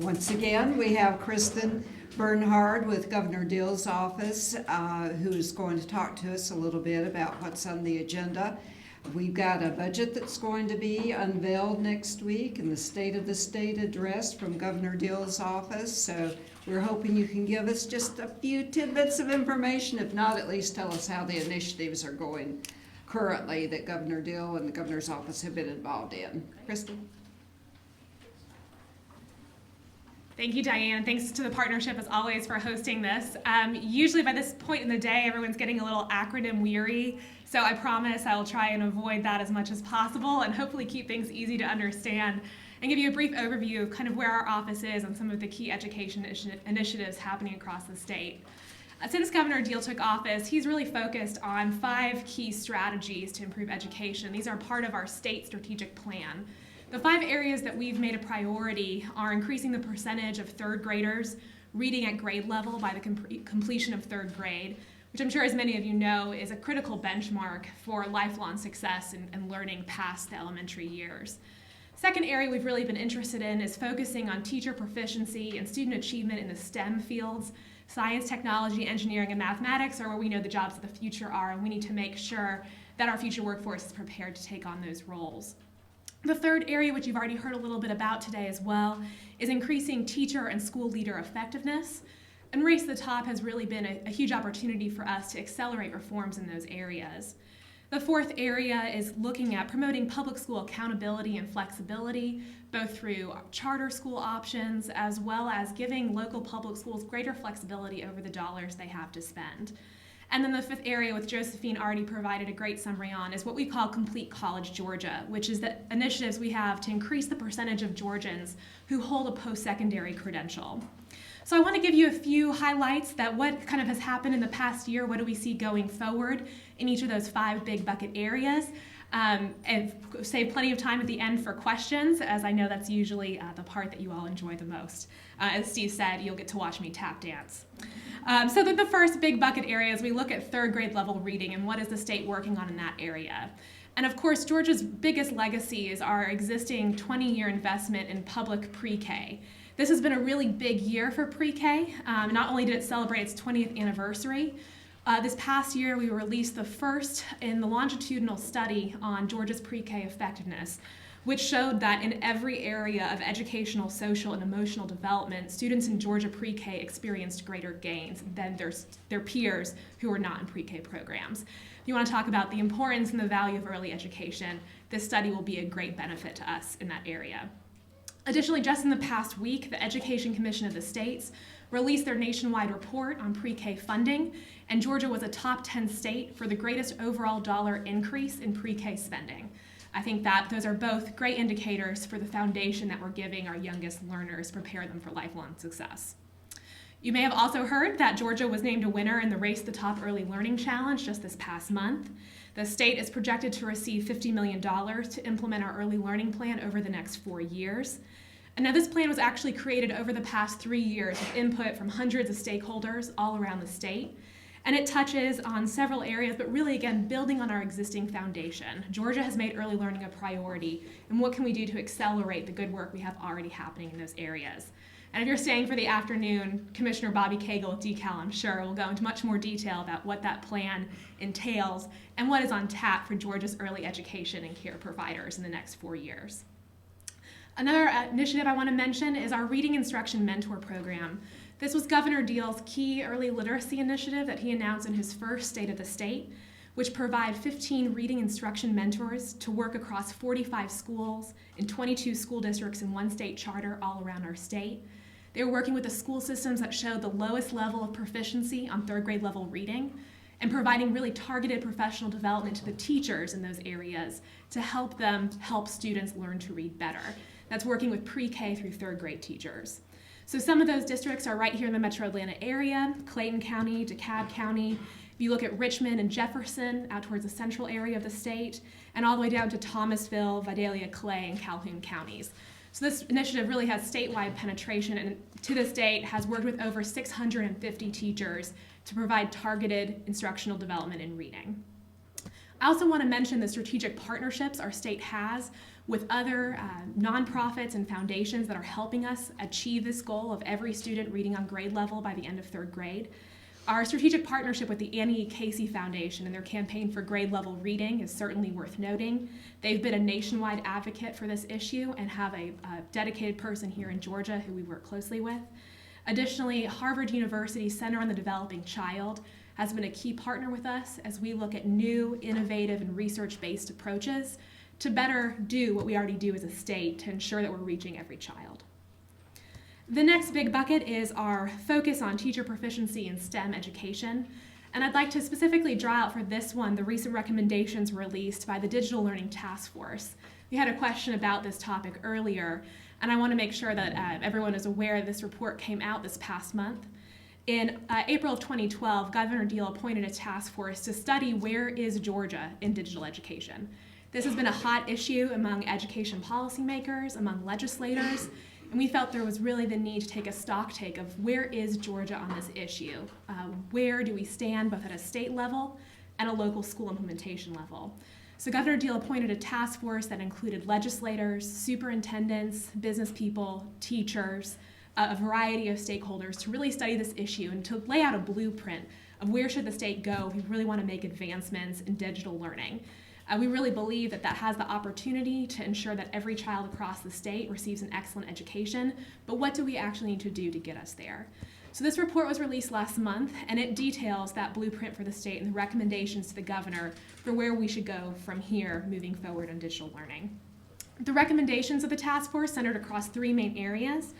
Once again, we have Kristen Bernhard with Governor Deal's office, who's going to talk to us a little bit about what's on the agenda. We've got a budget that's going to be unveiled next week and the State of the State address from Governor Deal's office. So we're hoping you can give us just a few tidbits of information. If not, at least tell us how the initiatives are going currently that Governor Deal and the Governor's office have been involved in. Kristen? Thank you, Diane. Thanks to the partnership, as always, for hosting this. Usually by this point in the day, everyone's getting a little acronym weary, so I promise I'll try and avoid that as much as possible and hopefully keep things easy to understand and give you a brief overview of kind of where our office is and some of the key education initiatives happening across the state. Since Governor Deal took office, he's really focused on 5 key strategies to improve education. These are part of our state strategic plan. The 5 areas that we've made a priority are increasing the percentage of third graders reading at grade level by the completion of 3rd grade, which I'm sure, as many of you know, is a critical benchmark for lifelong success and learning past the elementary years. Second area we've really been interested in is focusing on teacher proficiency and student achievement in the STEM fields. Science, technology, engineering, and mathematics are where we know the jobs of the future are, and we need to make sure that our future workforce is prepared to take on those roles. The third area, which you've already heard a little bit about today as well, is increasing teacher and school leader effectiveness. And Race to the Top has really been a huge opportunity for us to accelerate reforms in those areas. The fourth area is looking at promoting public school accountability and flexibility, both through charter school options as well as giving local public schools greater flexibility over the dollars they have to spend. And then the fifth area, which Josephine already provided a great summary on, is what we call Complete College Georgia, which is the initiatives we have to increase the percentage of Georgians who hold a post-secondary credential. So I want to give you a few highlights that what kind of has happened in the past year, what do we see going forward in each of those 5 big bucket areas, and save plenty of time at the end for questions, as I know that's usually the part that you all enjoy the most. As Steve said, you'll get to watch me tap dance. So the first big bucket area is we look at 3rd grade level reading and what is the state working on in that area. And of course, Georgia's biggest legacy is our existing 20-year investment in public pre-K. This has been a really big year for pre-K. Not only did it celebrate its 20th anniversary, this past year we released the first in the longitudinal study on Georgia's pre-K effectiveness, which showed that in every area of educational, social, and emotional development, students in Georgia pre-K experienced greater gains than their peers who were not in pre-K programs. If you want to talk about the importance and the value of early education, this study will be a great benefit to us in that area. Additionally, just in the past week, the Education Commission of the States released their nationwide report on pre-K funding, and Georgia was a top 10 state for the greatest overall dollar increase in pre-K spending. I think that those are both great indicators for the foundation that we're giving our youngest learners, prepare them for lifelong success. You may have also heard that Georgia was named a winner in the Race to the Top Early Learning Challenge just this past month. The state is projected to receive $50 million to implement our early learning plan over the next 4 years. And now this plan was actually created over the past 3 years with input from hundreds of stakeholders all around the state. And it touches on several areas, but really, again, building on our existing foundation. Georgia has made early learning a priority, and what can we do to accelerate the good work we have already happening in those areas? And if you're staying for the afternoon, Commissioner Bobby Cagle at DeKalb, I'm sure, will go into much more detail about what that plan entails and what is on tap for Georgia's early education and care providers in the next 4 years. Another initiative I want to mention is our Reading Instruction Mentor Program. This was Governor Deal's key early literacy initiative that he announced in his first State of the State, which provide 15 reading instruction mentors to work across 45 schools in 22 school districts in 1 state charter all around our state. They were working with the school systems that showed the lowest level of proficiency on 3rd grade level reading and providing really targeted professional development to the teachers in those areas to help them help students learn to read better. That's working with pre-K through 3rd grade teachers. So some of those districts are right here in the Metro Atlanta area: Clayton County, DeKalb County. If you look at Richmond and Jefferson, out towards the central area of the state, and all the way down to Thomasville, Vidalia, Clay, and Calhoun counties. So this initiative really has statewide penetration, and to this date has worked with over 650 teachers to provide targeted instructional development in reading. I also want to mention the strategic partnerships our state has with other nonprofits and foundations that are helping us achieve this goal of every student reading on grade level by the end of third grade. Our strategic partnership with the Annie E. Casey Foundation and their campaign for grade level reading is certainly worth noting. They've been a nationwide advocate for this issue and have a dedicated person here in Georgia who we work closely with. Additionally, Harvard University's Center on the Developing Child has been a key partner with us as we look at new, innovative, and research-based approaches to better do what we already do as a state to ensure that we're reaching every child. The next big bucket is our focus on teacher proficiency in STEM education. And I'd like to specifically draw out for this one the recent recommendations released by the Digital Learning Task Force. We had a question about this topic earlier, and I want to make sure that everyone is aware this report came out this past month. In April of 2012, Governor Deal appointed a task force to study where is Georgia in digital education. This has been a hot issue among education policymakers, among legislators, and we felt there was really the need to take a stock take of where is Georgia on this issue? Where do we stand both at a state level and a local school implementation level? So Governor Deal appointed a task force that included legislators, superintendents, business people, teachers, a variety of stakeholders to really study this issue and to lay out a blueprint of where should the state go if we really want to make advancements in digital learning. We really believe that that has the opportunity to ensure that every child across the state receives an excellent education, but what do we actually need to do to get us there? So this report was released last month, and it details that blueprint for the state and the recommendations to the governor for where we should go from here moving forward on digital learning. The recommendations of the task force centered across three main areas: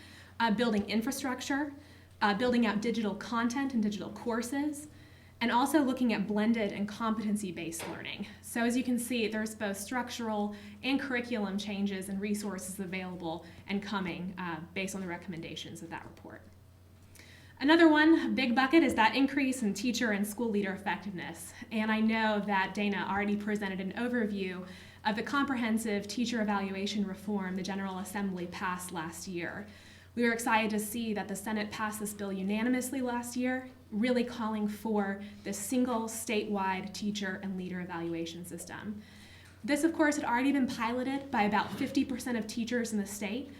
building infrastructure, building out digital content and digital courses, and also looking at blended and competency-based learning. So as you can see, there's both structural and curriculum changes and resources available and coming based on the recommendations of that report. Another one, big bucket, is that increase in teacher and school leader effectiveness. And I know that Dana already presented an overview of the comprehensive teacher evaluation reform the General Assembly passed last year. We were excited to see that the Senate passed this bill unanimously last year, really calling for this single statewide teacher and leader evaluation system. This, of course, had already been piloted by about 50% of teachers in the state,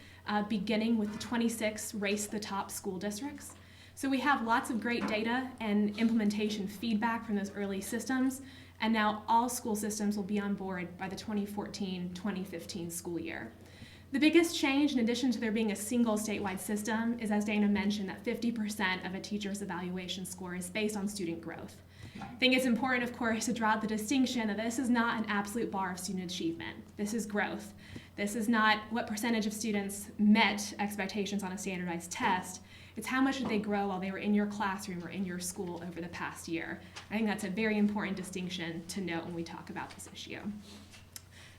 beginning with the 26 Race to the Top school districts. So we have lots of great data and implementation feedback from those early systems, and now all school systems will be on board by the 2014-2015 school year. The biggest change, in addition to there being a single statewide system, is, as Dana mentioned, that 50% of a teacher's evaluation score is based on student growth. I think it's important, of course, to draw out the distinction that this is not an absolute bar of student achievement. This is growth. This is not what percentage of students met expectations on a standardized test. It's how much did they grow while they were in your classroom or in your school over the past year. I think that's a very important distinction to note when we talk about this issue.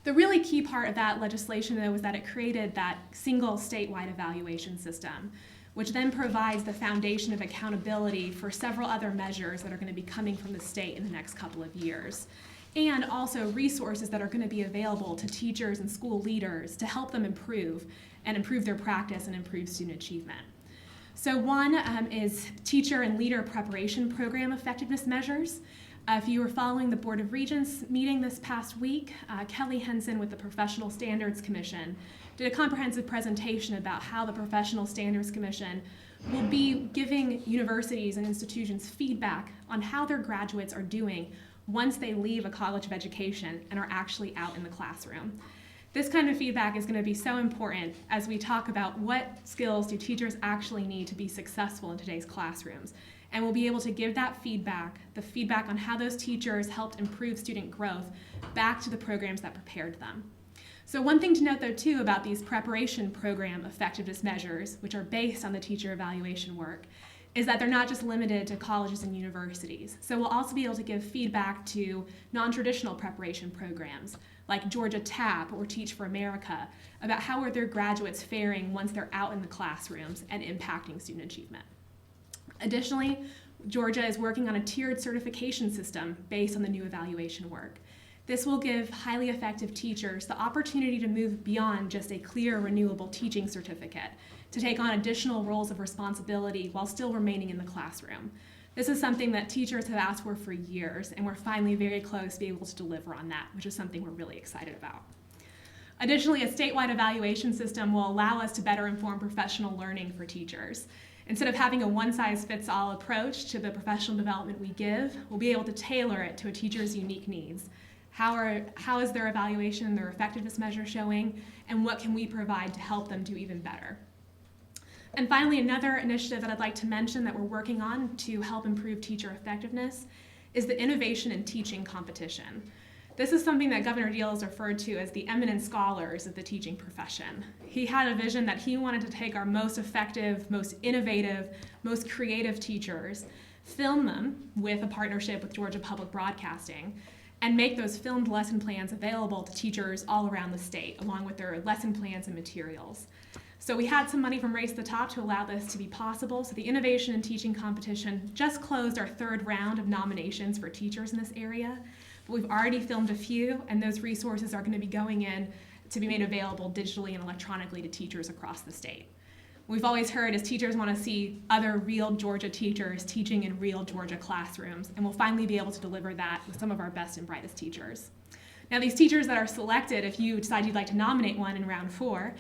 The really key part of that legislation, though, was that it created that single statewide evaluation system, which then provides the foundation of accountability for several other measures that are going to be coming from the state in the next couple of years, and also resources that are going to be available to teachers and school leaders to help them improve their practice and improve student achievement. So one is teacher and leader preparation program effectiveness measures. If you were following the Board of Regents meeting this past week, Kelly Henson with the Professional Standards Commission did a comprehensive presentation about how the Professional Standards Commission will be giving universities and institutions feedback on how their graduates are doing once they leave a college of education and are actually out in the classroom. This kind of feedback is going to be so important as we talk about what skills do teachers actually need to be successful in today's classrooms. And we'll be able to give that feedback, the feedback on how those teachers helped improve student growth, back to the programs that prepared them. So one thing to note, though, too, about these preparation program effectiveness measures, which are based on the teacher evaluation work, is that they're not just limited to colleges and universities. So we'll also be able to give feedback to non-traditional preparation programs, like Georgia TAP or Teach for America, about how are their graduates faring once they're out in the classrooms and impacting student achievement. Additionally, Georgia is working on a tiered certification system based on the new evaluation work. This will give highly effective teachers the opportunity to move beyond just a clear, renewable teaching certificate, to take on additional roles of responsibility while still remaining in the classroom. This is something that teachers have asked for years, and we're finally very close to be able to deliver on that, which is something we're really excited about. Additionally, a statewide evaluation system will allow us to better inform professional learning for teachers. Instead of having a one-size-fits-all approach to the professional development we give, we'll be able to tailor it to a teacher's unique needs. How is their evaluation and their effectiveness measure showing, and what can we provide to help them do even better? And finally, another initiative that I'd like to mention that we're working on to help improve teacher effectiveness is the Innovation in Teaching competition. This is something that Governor Deal referred to as the eminent scholars of the teaching profession. He had a vision that he wanted to take our most effective, most innovative, most creative teachers, film them with a partnership with Georgia Public Broadcasting, and make those filmed lesson plans available to teachers all around the state, along with their lesson plans and materials. So we had some money from Race to the Top to allow this to be possible. So the Innovation in Teaching competition just closed our third round of nominations for teachers in this area. But we've already filmed a few, and those resources are going to be going in to be made available digitally and electronically to teachers across the state. We've always heard is teachers want to see other real Georgia teachers teaching in real Georgia classrooms, and we'll finally be able to deliver that with some of our best and brightest teachers. Now, these teachers that are selected, if you decide you'd like to nominate one in round 4,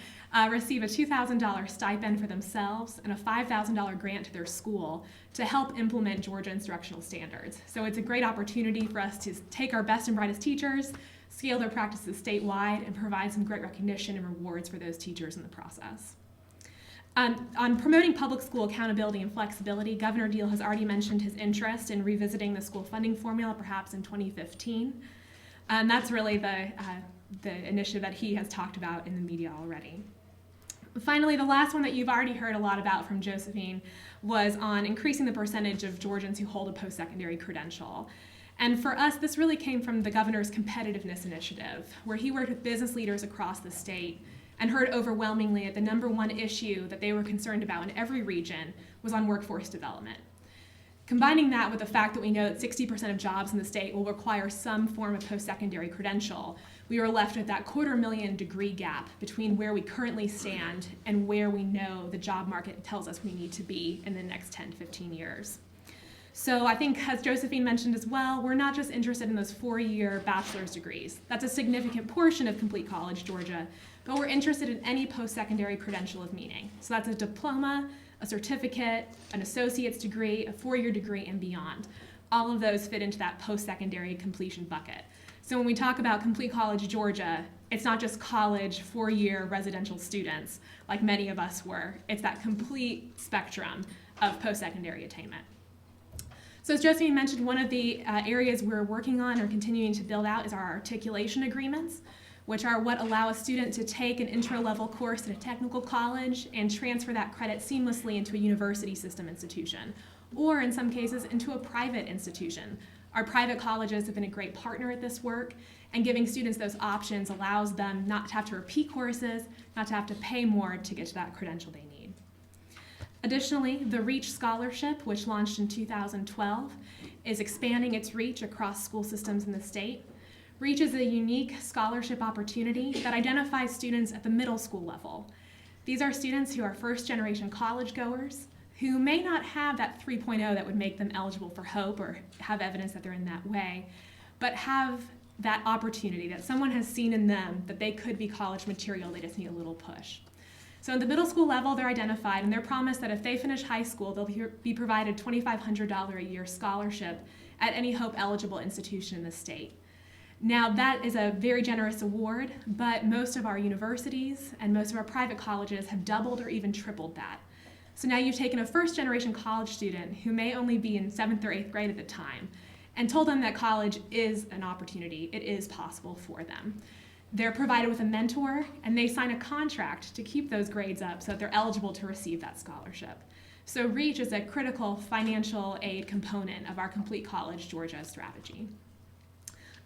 receive a $2,000 stipend for themselves and a $5,000 grant to their school to help implement Georgia instructional standards. So it's a great opportunity for us to take our best and brightest teachers, scale their practices statewide, and provide some great recognition and rewards for those teachers in the process. On promoting public school accountability and flexibility, Governor Deal has already mentioned his interest in revisiting the school funding formula, perhaps in 2015. And that's really the initiative that he has talked about in the media already. Finally, the last one that you've already heard a lot about from Josephine was on increasing the percentage of Georgians who hold a post-secondary credential. And for us, this really came from the governor's competitiveness initiative, where he worked with business leaders across the state and heard overwhelmingly that the #1 issue that they were concerned about in every region was on workforce development. Combining that with the fact that we know that 60% of jobs in the state will require some form of post-secondary credential, we were left with that 250,000 degree gap between where we currently stand and where we know the job market tells us we need to be in the next 10 to 15 years. So I think, as Josephine mentioned as well, we're not just interested in those 4-year bachelor's degrees. That's a significant portion of Complete College Georgia, but we're interested in any post-secondary credential of meaning. So that's a diploma, a certificate, an associate's degree, a 4-year degree, and beyond. All of those fit into that post-secondary completion bucket. So when we talk about Complete College Georgia, it's not just college 4-year residential students like many of us were. It's that complete spectrum of post-secondary attainment. So as Josephine mentioned, one of the areas we're working on or continuing to build out is our articulation agreements, which are what allow a student to take an intro-level course at a technical college and transfer that credit seamlessly into a university system institution, or in some cases into a private institution. Our private colleges have been a great partner at this work, and giving students those options allows them not to have to repeat courses, not to have to pay more to get to that credential they need. Additionally, the REACH Scholarship, which launched in 2012, is expanding its reach across school systems in the state. REACH is a unique scholarship opportunity that identifies students at the middle school level. These are students who are first-generation college goers, who may not have that 3.0 that would make them eligible for HOPE or have evidence that they're in that way, but have that opportunity that someone has seen in them that they could be college material, they just need a little push. So at the middle school level, they're identified, and they're promised that if they finish high school, they'll be provided $2,500 a year scholarship at any HOPE-eligible institution in the state. Now, that is a very generous award, but most of our universities and most of our private colleges have doubled or even tripled that. So now you've taken a first-generation college student who may only be in 7th or 8th grade at the time and told them that college is an opportunity, it is possible for them. They're provided with a mentor, and they sign a contract to keep those grades up so that they're eligible to receive that scholarship. So REACH is a critical financial aid component of our Complete College Georgia strategy.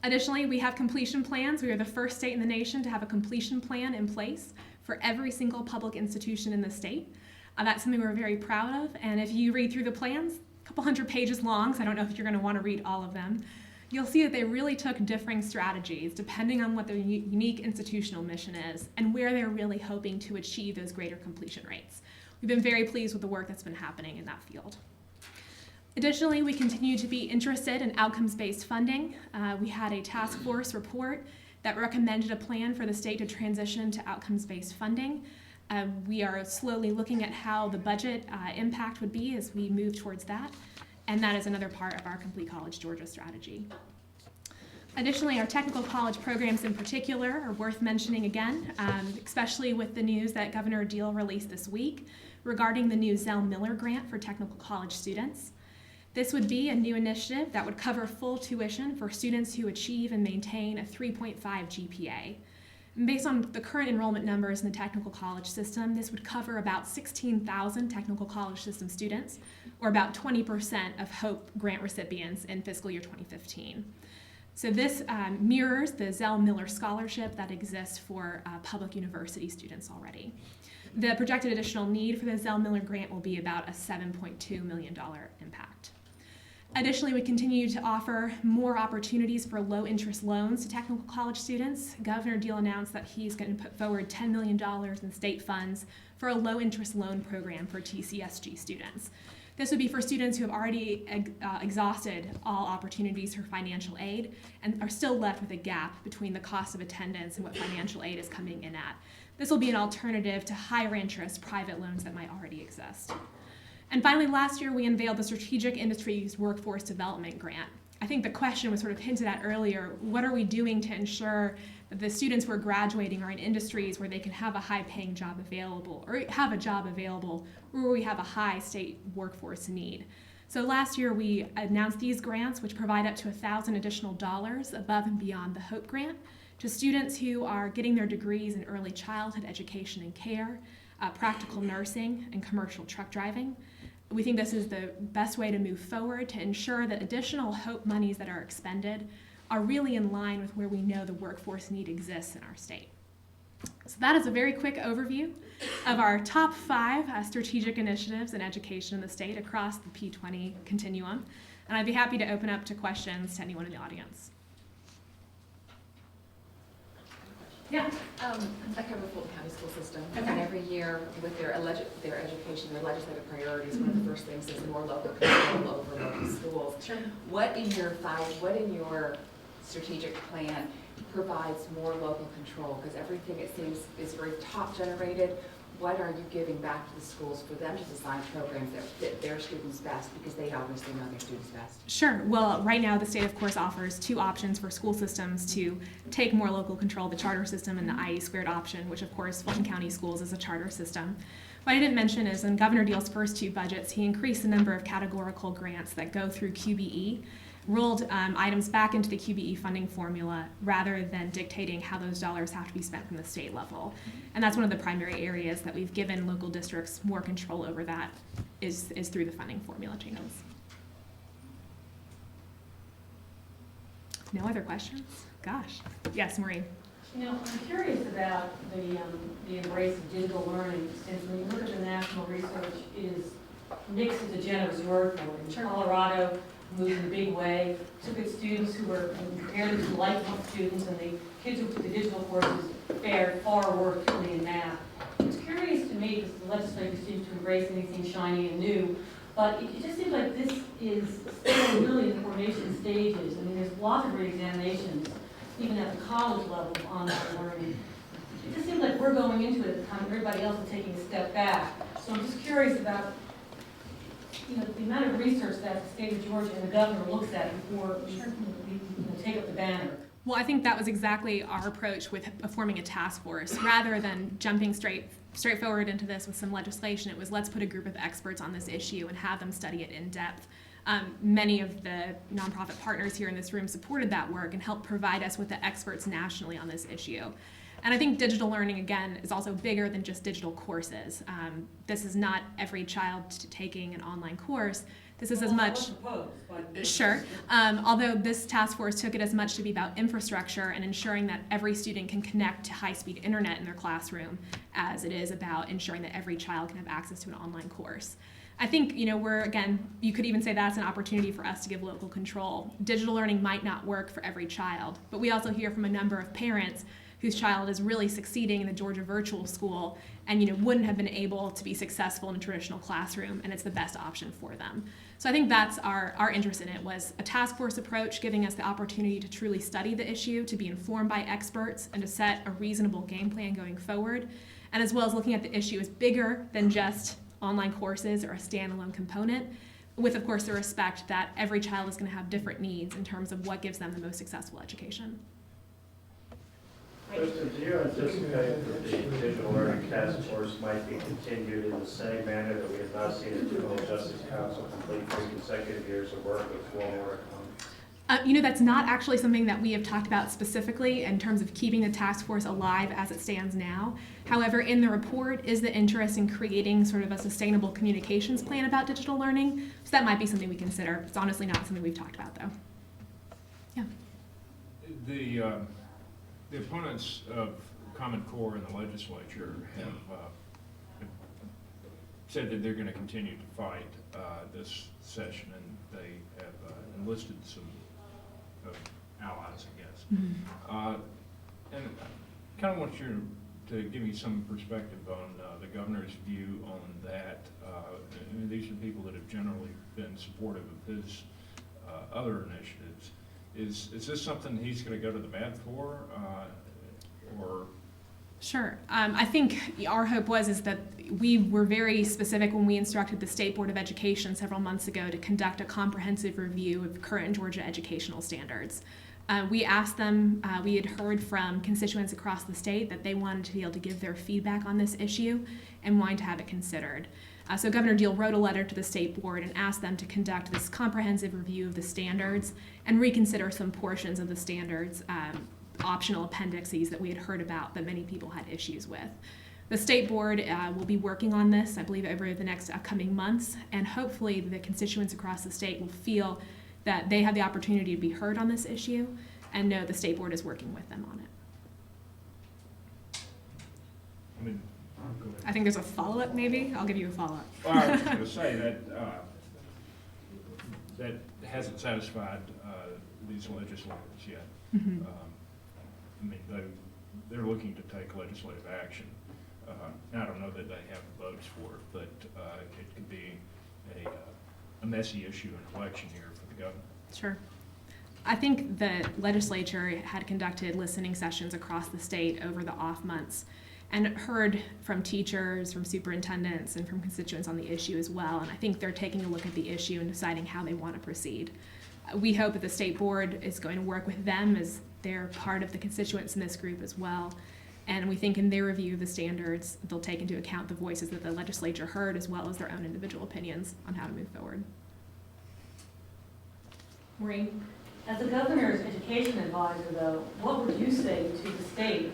Additionally, we have completion plans. We are the first state in the nation to have a completion plan in place for every single public institution in the state. That's something we're very proud of, and if you read through the plans, a couple hundred pages long, so I don't know if you're going to want to read all of them, you'll see that they really took differing strategies depending on what their unique institutional mission is and where they're really hoping to achieve those greater completion rates. We've been very pleased with the work that's been happening in that field. Additionally, we continue to be interested in outcomes-based funding. We had a task force report that recommended a plan for the state to transition to outcomes-based funding. We are slowly looking at how the budget impact would be as we move towards that, and that is another part of our Complete College Georgia strategy. Additionally, our technical college programs in particular are worth mentioning again, especially with the news that Governor Deal released this week regarding the new Zell Miller grant for technical college students. This would be a new initiative that would cover full tuition for students who achieve and maintain a 3.5 GPA. And based on the current enrollment numbers in the technical college system, this would cover about 16,000 technical college system students, or about 20% of HOPE grant recipients in fiscal year 2015. So this mirrors the Zell Miller Scholarship that exists for public university students already. The projected additional need for the Zell Miller grant will be about a $7.2 million impact. Additionally, we continue to offer more opportunities for low-interest loans to technical college students. Governor Deal announced that he's going to put forward $10 million in state funds for a low-interest loan program for TCSG students. This would be for students who have already exhausted all opportunities for financial aid and are still left with a gap between the cost of attendance and what financial aid is coming in at. This will be an alternative to higher interest private loans that might already exist. And finally, last year we unveiled the Strategic Industries Workforce Development Grant. I think the question was sort of hinted at earlier, what are we doing to ensure that the students who are graduating are in industries where they can have a high-paying job available, or have a job available, or where we have a high state workforce need. So last year we announced these grants, which provide up to $1,000 additional dollars above and beyond the HOPE grant to students who are getting their degrees in early childhood education and care, practical nursing, and commercial truck driving. We think this is the best way to move forward to ensure that additional HOPE monies that are expended are really in line with where we know the workforce need exists in our state. So that is a very quick overview of our top 5 strategic initiatives in education in the state across the P20 continuum. And I'd be happy to open up to questions to anyone in the audience. Yeah. I cover Fulton County school system, and every year with their education, their legislative priorities, one of the first things is more local control over local schools. Sure. What in your strategic plan provides more local control? Because everything, it seems, is very top generated. What are you giving back to the schools for them to design programs that fit their students best, because they obviously know their students best? Sure. Well, right now the state, of course, offers 2 options for school systems to take more local control, the charter system and the IE squared option, which, of course, Fulton County Schools is a charter system. What I didn't mention is in Governor Deal's first 2 budgets, he increased the number of categorical grants that go through QBE, rolled items back into the QBE funding formula rather than dictating how those dollars have to be spent from the state level. And that's one of the primary areas that we've given local districts more control over, that is through the funding formula changes. No other questions? Gosh. Yes, Maureen. You know, I'm curious about the embrace of digital learning, since when you look at the national research, it is mixed is a generous word for it. In Sure. Colorado, moved in a big way, took its students who were compared to lifelong students, and the kids who took the digital courses fared far worse in math. It's curious to me, because the legislature seems to embrace anything shiny and new, but it just seems like this is still really in the formation stages. I mean, there's lots of re-examinations, even at the college level, of online learning. It just seems like we're going into it at the time everybody else is taking a step back. So I'm just curious about, you know, the amount of research that the state of Georgia and the governor looks at before we take up the banner. Well, I think that was exactly our approach with forming a task force. Rather than jumping straightforward into this with some legislation, it was, let's put a group of experts on this issue and have them study it in depth. Many of the nonprofit partners here in this room supported that work and helped provide us with the experts nationally on this issue. And I think digital learning, again, is also bigger than just digital courses. This is not every child taking an online course. This is as much, sure, although this task force took it as much to be about infrastructure and ensuring that every student can connect to high-speed internet in their classroom as it is about ensuring that every child can have access to an online course. I think, you know, you could even say that's an opportunity for us to give local control. Digital learning might not work for every child, but we also hear from a number of parents whose child is really succeeding in the Georgia virtual school and, you know, wouldn't have been able to be successful in a traditional classroom, and it's the best option for them. So I think that's our interest in it, was a task force approach, giving us the opportunity to truly study the issue, to be informed by experts, and to set a reasonable game plan going forward, and as well as looking at the issue as bigger than just online courses or a standalone component, with, of course, the respect that every child is going to have different needs in terms of what gives them the most successful education. Kristen, do you anticipate that the digital learning task force might be continued in the same manner that we have not seen the Juvenile Justice Council complete 3 consecutive years of work with 4 more to come? That's not actually something that we have talked about specifically in terms of keeping the task force alive as it stands now. However, in the report is the interest in creating sort of a sustainable communications plan about digital learning. So that might be something we consider. It's honestly not something we've talked about, though. Yeah. The opponents of Common Core in the legislature have said that they're going to continue to fight this session, and they have enlisted some allies, I guess. Mm-hmm. And I kind of want you to give me some perspective on the governor's view on that. I mean, these are people that have generally been supportive of his other initiatives. Is this something he's going to go to the bat for, or? Sure. I think our hope is that we were very specific when we instructed the State Board of Education several months ago to conduct a comprehensive review of current Georgia educational standards. We asked them, we had heard from constituents across the state that they wanted to be able to give their feedback on this issue and wanted to have it considered. So Governor Deal wrote a letter to the State Board and asked them to conduct this comprehensive review of the standards and reconsider some portions of the standards, optional appendices that we had heard about that many people had issues with. The State Board will be working on this, I believe, over the next upcoming months, and hopefully the constituents across the state will feel that they have the opportunity to be heard on this issue and know the State Board is working with them on it. I mean, I think there's a follow-up, maybe? I'll give you a follow-up. well, I was going to say that that hasn't satisfied these legislators yet. Mm-hmm. I mean, they're looking to take legislative action. I don't know that they have the votes for it, but it could be a messy issue in election year for the governor. Sure. I think the legislature had conducted listening sessions across the state over the off months and heard from teachers, from superintendents, and from constituents on the issue as well. And I think they're taking a look at the issue and deciding how they want to proceed. We hope that the State Board is going to work with them as they're part of the constituents in this group as well. And we think in their review of the standards, they'll take into account the voices that the legislature heard as well as their own individual opinions on how to move forward. Maureen? As the governor's education advisor, though, what would you say to the state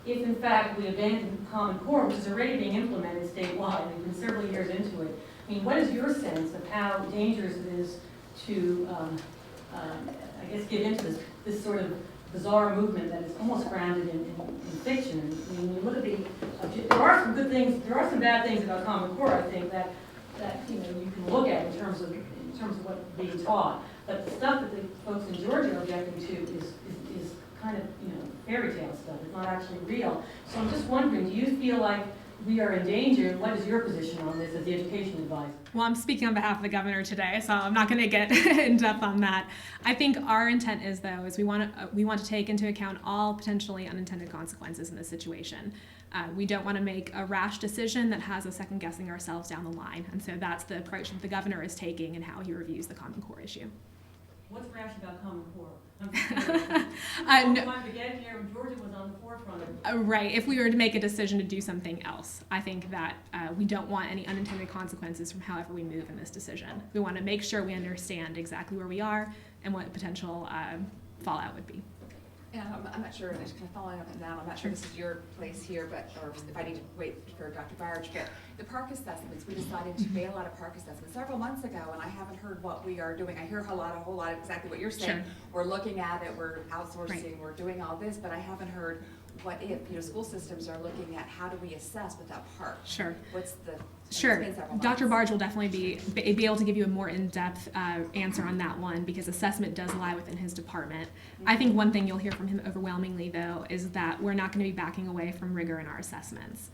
if, in fact, we abandon Common Core, which is already being implemented statewide? We've been several years into it. I mean, what is your sense of how dangerous it is to, I guess, get into this sort of bizarre movement that is almost grounded in fiction? I mean, when you look at there are some good things, there are some bad things about Common Core, I think, that you can look at in terms of what's being taught. But the stuff that the folks in Georgia are objecting to is kind of, fairy tale stuff. It's not actually real. So I'm just wondering, do you feel like we are in danger, and what is your position on this as the education advisor? Well, I'm speaking on behalf of the governor today, so I'm not going to get in depth on that. I think our intent is, though, is we want to take into account all potentially unintended consequences in this situation. We don't want to make a rash decision that has us second guessing ourselves down the line, and so that's the approach that the governor is taking and how he reviews the Common Core issue. What's rash about Common Core? I'm trying to get here when Georgia was on the forefront of it. Right. If we were to make a decision to do something else, I think that we don't want any unintended consequences from however we move in this decision. We want to make sure we understand exactly where we are and what potential fallout would be. And I'm not sure, just kind of following up on that, I'm not sure this is your place here, or if I need to wait for Dr. Barge, but the park assessments, we decided to bail out of park assessments several months ago, and I haven't heard what we are doing. I hear a whole lot of exactly what you're saying. Sure. We're looking at it, we're outsourcing, Right. We're doing all this, but I haven't heard what if, school systems are looking at how do we assess without park? Sure. What's the, Sure. it's been several Dr. months. Barge will definitely be able to give you a more in-depth answer on that one because assessment does lie within his department. I think one thing you'll hear from him overwhelmingly, though, is that we're not going to be backing away from rigor in our assessments.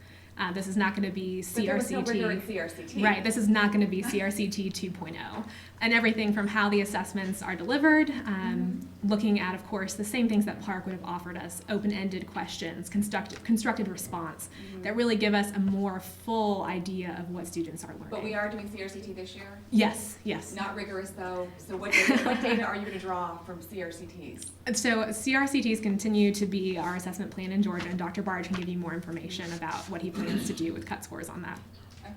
This is not going to be But there was no rigor in CRCT. CRCT. Right, this is not going to be CRCT 2.0. And everything from how the assessments are delivered, looking at, of course, the same things that Park would have offered us, open-ended questions, constructed response, that really give us a more full idea of what students are learning. But we are doing CRCT this year? Yes, yes. Not rigorous though, so what data are you going to draw from CRCTs? So CRCTs continue to be our assessment plan in Georgia, and Dr. Barge can give you more information about what he plans to do with cut scores on that. Okay.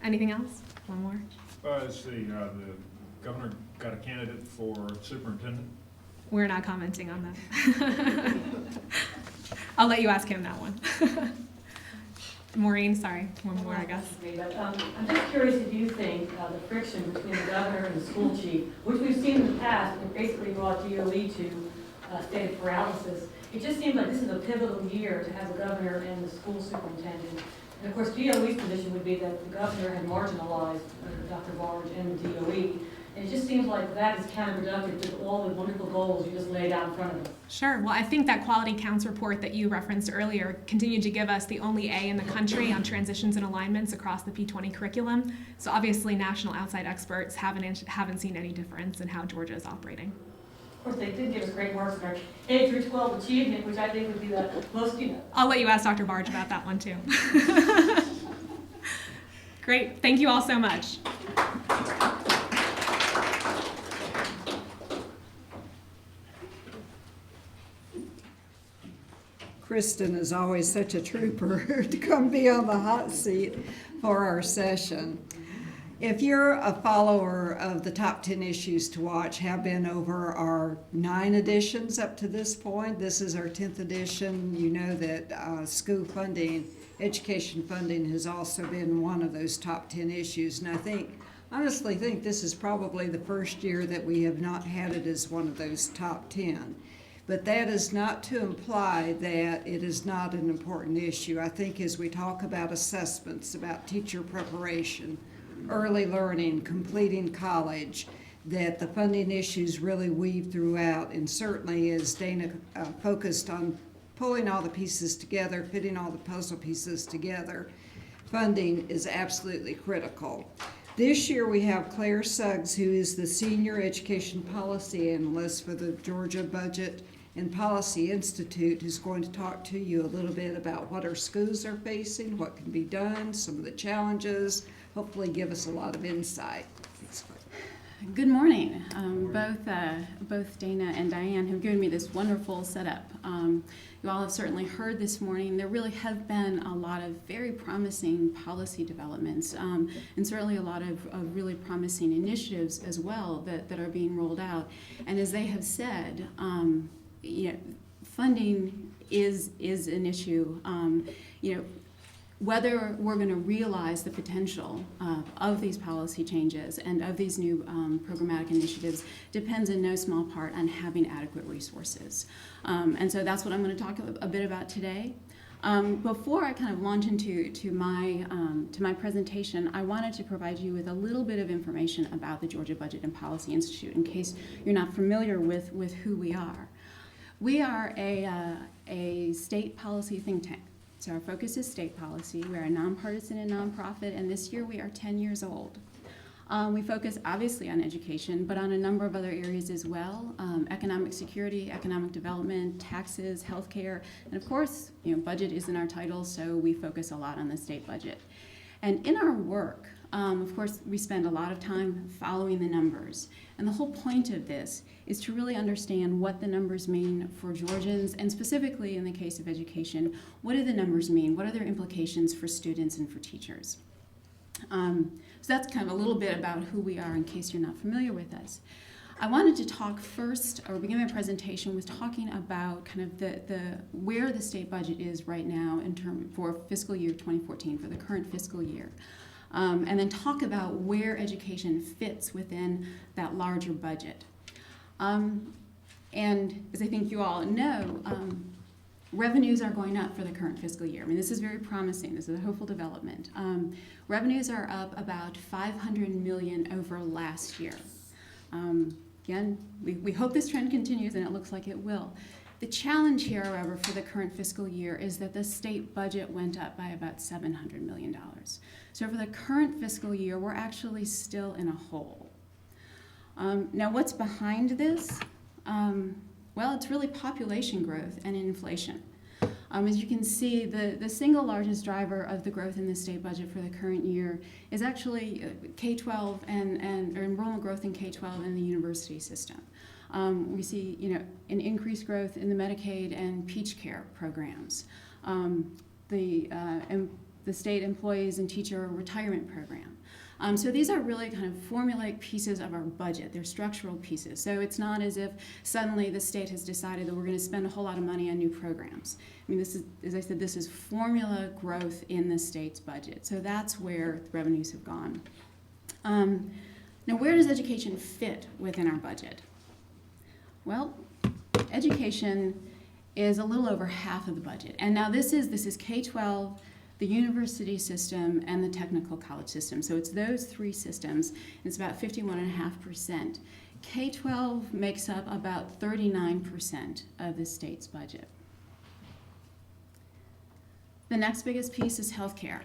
Anything else? One more? Let's see, the governor got a candidate for superintendent. We're not commenting on that. I'll let you ask him that one. Maureen, sorry, one more, I guess. But I'm just curious if you think the friction between the governor and the school chief, which we've seen in the past, and basically brought DOE to state of paralysis. It just seems like this is a pivotal year to have the governor and the school superintendent. And of course, DOE's position would be that the governor had marginalized Dr. Barge and the DOE. And it just seems like that is counterproductive to all the wonderful goals you just laid out in front of us. Sure. Well, I think that quality counts report that you referenced earlier continued to give us the only A in the country on transitions and alignments across the P20 curriculum. So obviously, national outside experts haven't seen any difference in how Georgia is operating. Of course, they did give us great marks in our K through 12 achievement, which I think would be the most, I'll let you ask Dr. Barge about that one too. Great. Thank you all so much. Kristen is always such a trooper to come be on the hot seat for our session. If you're a follower of the top 10 issues to watch, have been over our 9 editions up to this point. This is our 10th edition. You know that school funding, education funding has also been one of those top 10 issues. And I honestly think this is probably the first year that we have not had it as one of those top 10. But that is not to imply that it is not an important issue. I think as we talk about assessments, about teacher preparation, early learning, completing college, that the funding issues really weave throughout. And certainly as Dana focused on pulling all the pieces together, fitting all the puzzle pieces together, funding is absolutely critical. This year we have Claire Suggs, who is the Senior Education Policy Analyst for the Georgia Budget and Policy Institute, who's going to talk to you a little bit about what our schools are facing, what can be done, some of the challenges, hopefully give us a lot of insight. Good morning. Both Dana and Diane have given me this wonderful setup. You all have certainly heard this morning, there really have been a lot of very promising policy developments, and certainly a lot of really promising initiatives as well that are being rolled out. And as they have said, funding is an issue. Whether we're going to realize the potential of these policy changes and of these new programmatic initiatives depends in no small part on having adequate resources. And so that's what I'm going to talk a bit about today. Before I kind of launch into my presentation, I wanted to provide you with a little bit of information about the Georgia Budget and Policy Institute in case you're not familiar with who we are. We are a state policy think tank. So our focus is state policy. We're a nonpartisan and nonprofit, and this year we are 10 years old. We focus obviously on education, but on a number of other areas as well: economic security, economic development, taxes, healthcare, and of course, budget is in our title, so we focus a lot on the state budget. And in our work, of course, we spend a lot of time following the numbers. And the whole point of this is to really understand what the numbers mean for Georgians, and specifically in the case of education, what do the numbers mean? What are their implications for students and for teachers? So that's kind of a little bit about who we are in case you're not familiar with us. I wanted to talk first, or begin my presentation with talking about kind of the where the state budget is right now for fiscal year 2014, for the current fiscal year. And then talk about where education fits within that larger budget. And as I think you all know, revenues are going up for the current fiscal year. I mean, this is very promising. This is a hopeful development. Revenues are up about $500 million over last year. Again, we hope this trend continues, and it looks like it will. The challenge here, however, for the current fiscal year is that the state budget went up by about $700 million. So for the current fiscal year, we're actually still in a hole. Now, what's behind this? Well, it's really population growth and inflation. As you can see, the single largest driver of the growth in the state budget for the current year is actually K-12 and or enrollment growth in K-12 in the university system. We see, an increased growth in the Medicaid and Peach Care programs, the state employees and teacher retirement program. So these are really kind of formulaic pieces of our budget. They're structural pieces. So it's not as if suddenly the state has decided that we're going to spend a whole lot of money on new programs. I mean, this is, as I said, this is formula growth in the state's budget. So that's where the revenues have gone. Now, where does education fit within our budget? Well, education is a little over half of the budget. And now this is K-12, the university system, and the technical college system. So it's those three systems. It's about 51.5%. K-12 makes up about 39% of the state's budget. The next biggest piece is healthcare.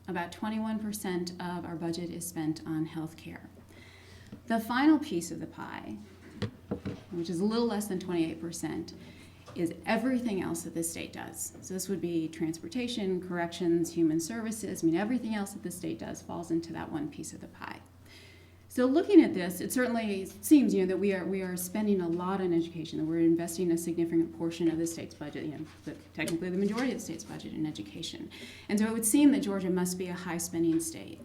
About 21% of our budget is spent on healthcare. The final piece of the pie, which is a little less than 28%, is everything else that the state does. So this would be transportation, corrections, human services. I mean, everything else that the state does falls into that one piece of the pie. So looking at this, it certainly seems, that we are spending a lot on education, that we're investing a significant portion of the state's budget, technically the majority of the state's budget in education. And so it would seem that Georgia must be a high-spending state.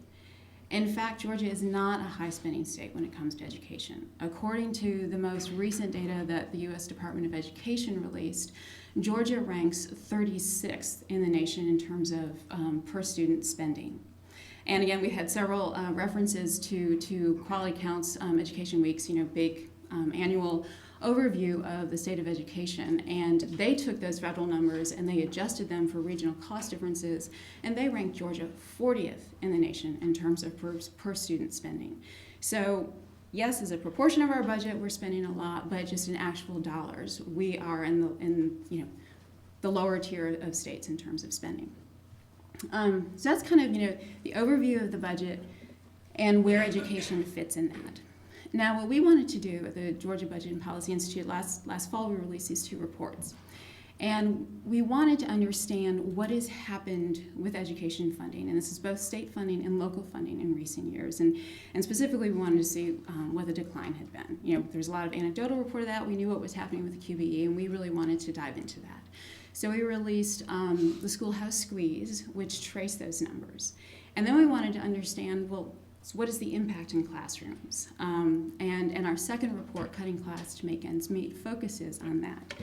In fact, Georgia is not a high-spending state when it comes to education. According to the most recent data that the U.S. Department of Education released, Georgia ranks 36th in the nation in terms of per-student spending. And again, we had several references to Quality Counts Education Week's, big annual overview of the state of education, and they took those federal numbers and they adjusted them for regional cost differences, and they ranked Georgia 40th in the nation in terms of per student spending. So yes, as a proportion of our budget, we're spending a lot, but just in actual dollars, we are in the lower tier of states in terms of spending. So that's kind of the overview of the budget and where education fits in that. Now, what we wanted to do at the Georgia Budget and Policy Institute last fall, we released these two reports. And we wanted to understand what has happened with education funding, and this is both state funding and local funding in recent years. And specifically, we wanted to see what the decline had been. There's a lot of anecdotal report of that. We knew what was happening with the QBE, and we really wanted to dive into that. So we released the Schoolhouse Squeeze, which traced those numbers. And then we wanted to understand, well, so what is the impact in classrooms? And our second report, Cutting Class to Make Ends Meet, focuses on that.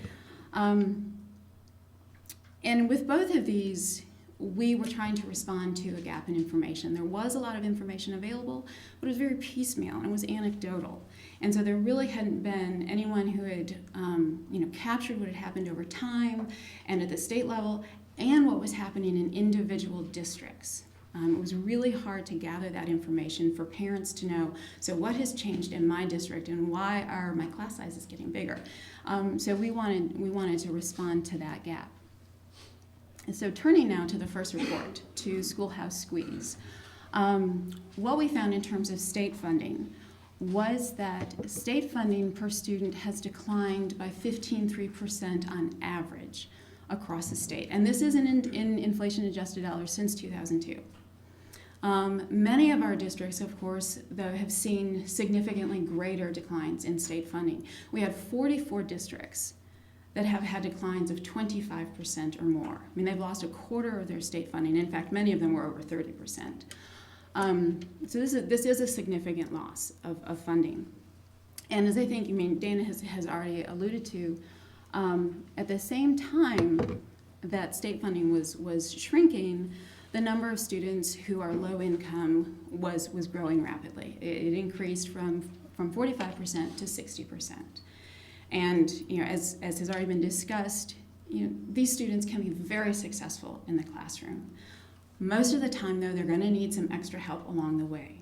And with both of these, we were trying to respond to a gap in information. There was a lot of information available, but it was very piecemeal and it was anecdotal. And so there really hadn't been anyone who had captured what had happened over time and at the state level and what was happening in individual districts. It was really hard to gather that information for parents to know, so what has changed in my district and why are my class sizes getting bigger? So we wanted to respond to that gap. And so turning now to the first report, to Schoolhouse Squeeze, what we found in terms of state funding was that state funding per student has declined by 15.3% on average across the state. And this is in inflation-adjusted dollars since 2002. Many of our districts, of course, though, have seen significantly greater declines in state funding. We had 44 districts that have had declines of 25% or more. I mean, they've lost a quarter of their state funding. In fact, many of them were over 30%. So this is a significant loss of funding. And as I think, Dana has already alluded to, at the same time that state funding was shrinking, the number of students who are low income was growing rapidly. It increased from 45% to 60%. And as has already been discussed, these students can be very successful in the classroom. Most of the time, though, they're going to need some extra help along the way.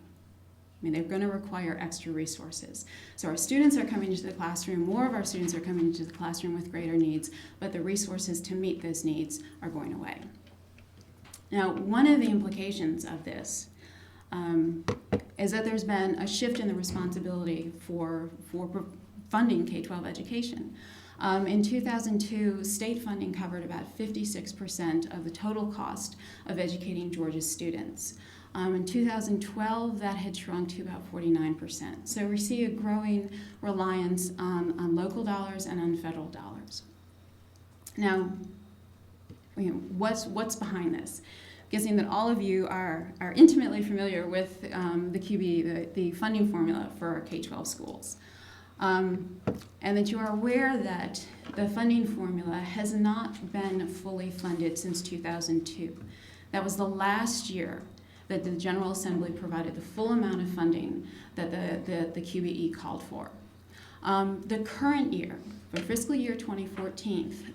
I mean, they're going to require extra resources. So our students are coming into the classroom, more of our students are coming into the classroom with greater needs, but the resources to meet those needs are going away. Now, one of the implications of this is that there's been a shift in the responsibility for funding K-12 education. In 2002, state funding covered about 56% of the total cost of educating Georgia's students. In 2012, that had shrunk to about 49%. So we see a growing reliance on local dollars and on federal dollars. Now, what's behind this? I'm guessing that all of you are intimately familiar with the QBE, the funding formula for K-12 schools. And that you are aware that the funding formula has not been fully funded since 2002. That was the last year that the General Assembly provided the full amount of funding that the QBE called for. The current year, for fiscal year 2014,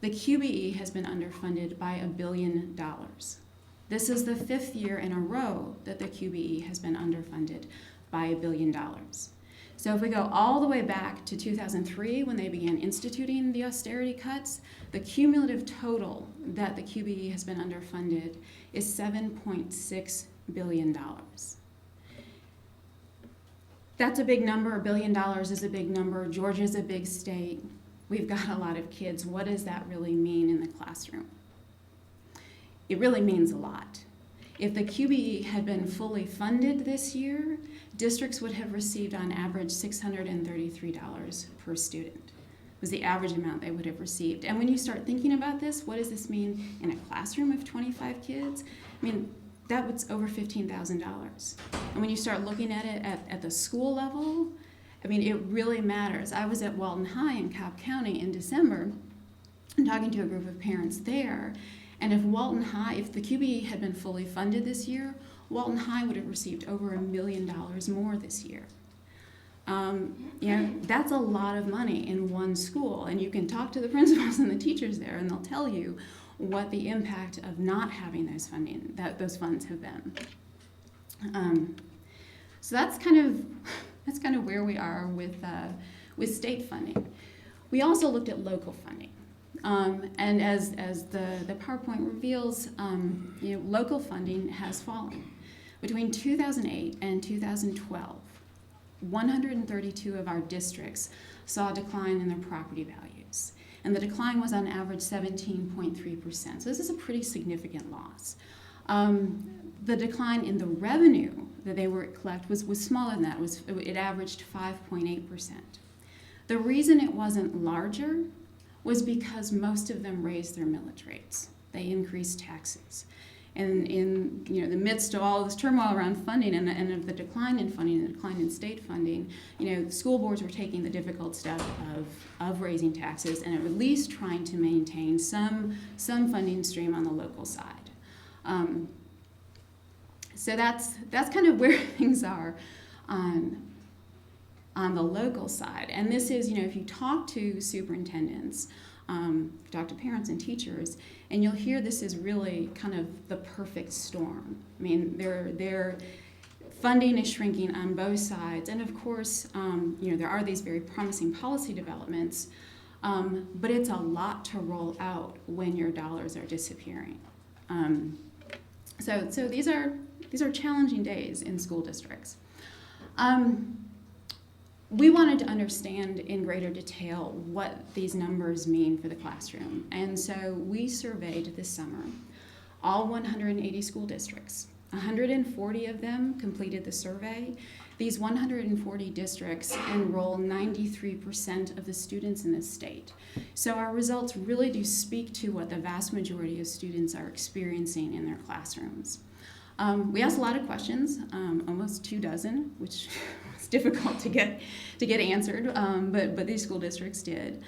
the QBE has been underfunded by $1 billion. This is the 5th year in a row that the QBE has been underfunded by $1 billion. So if we go all the way back to 2003 when they began instituting the austerity cuts, the cumulative total that the QBE has been underfunded is $7.6 billion. That's a big number. $1 billion is a big number. Georgia's a big state. We've got a lot of kids. What does that really mean in the classroom? It really means a lot. If the QBE had been fully funded this year, districts would have received on average $633 per student. Was the average amount they would have received. And when you start thinking about this, what does this mean in a classroom of 25 kids? I mean, that was over $15,000. And when you start looking at it at the school level, I mean, it really matters. I was at Walton High in Cobb County in December and talking to a group of parents there. And if the QBE had been fully funded this year, Walton High would have received over $1 million more this year. That's a lot of money in one school. And you can talk to the principals and the teachers there, and they'll tell you what the impact of not having those funds have been. So that's kind of where we are with state funding. We also looked at local funding. And as the PowerPoint reveals, local funding has fallen. Between 2008 and 2012, 132 of our districts saw a decline in their property values. And the decline was on average 17.3%. So this is a pretty significant loss. The decline in the revenue that they were collect was smaller than that. It averaged 5.8%. The reason it wasn't larger was because most of them raised their millage rates. They increased taxes. And in the midst of all this turmoil around funding and of the decline in funding and the decline in state funding, school boards were taking the difficult step of raising taxes and at least trying to maintain some funding stream on the local side. So that's kind of where things are on the local side. And this is, if you talk to superintendents, talk to parents and teachers, and you'll hear this is really kind of the perfect storm. I mean, their funding is shrinking on both sides, and of course, there are these very promising policy developments, but it's a lot to roll out when your dollars are disappearing. So these are challenging days in school districts. We wanted to understand in greater detail what these numbers mean for the classroom. And so we surveyed this summer all 180 school districts. 140 of them completed the survey. These 140 districts enroll 93% of the students in this state. So our results really do speak to what the vast majority of students are experiencing in their classrooms. We asked a lot of questions, almost 24, which was difficult to get answered, but these school districts did.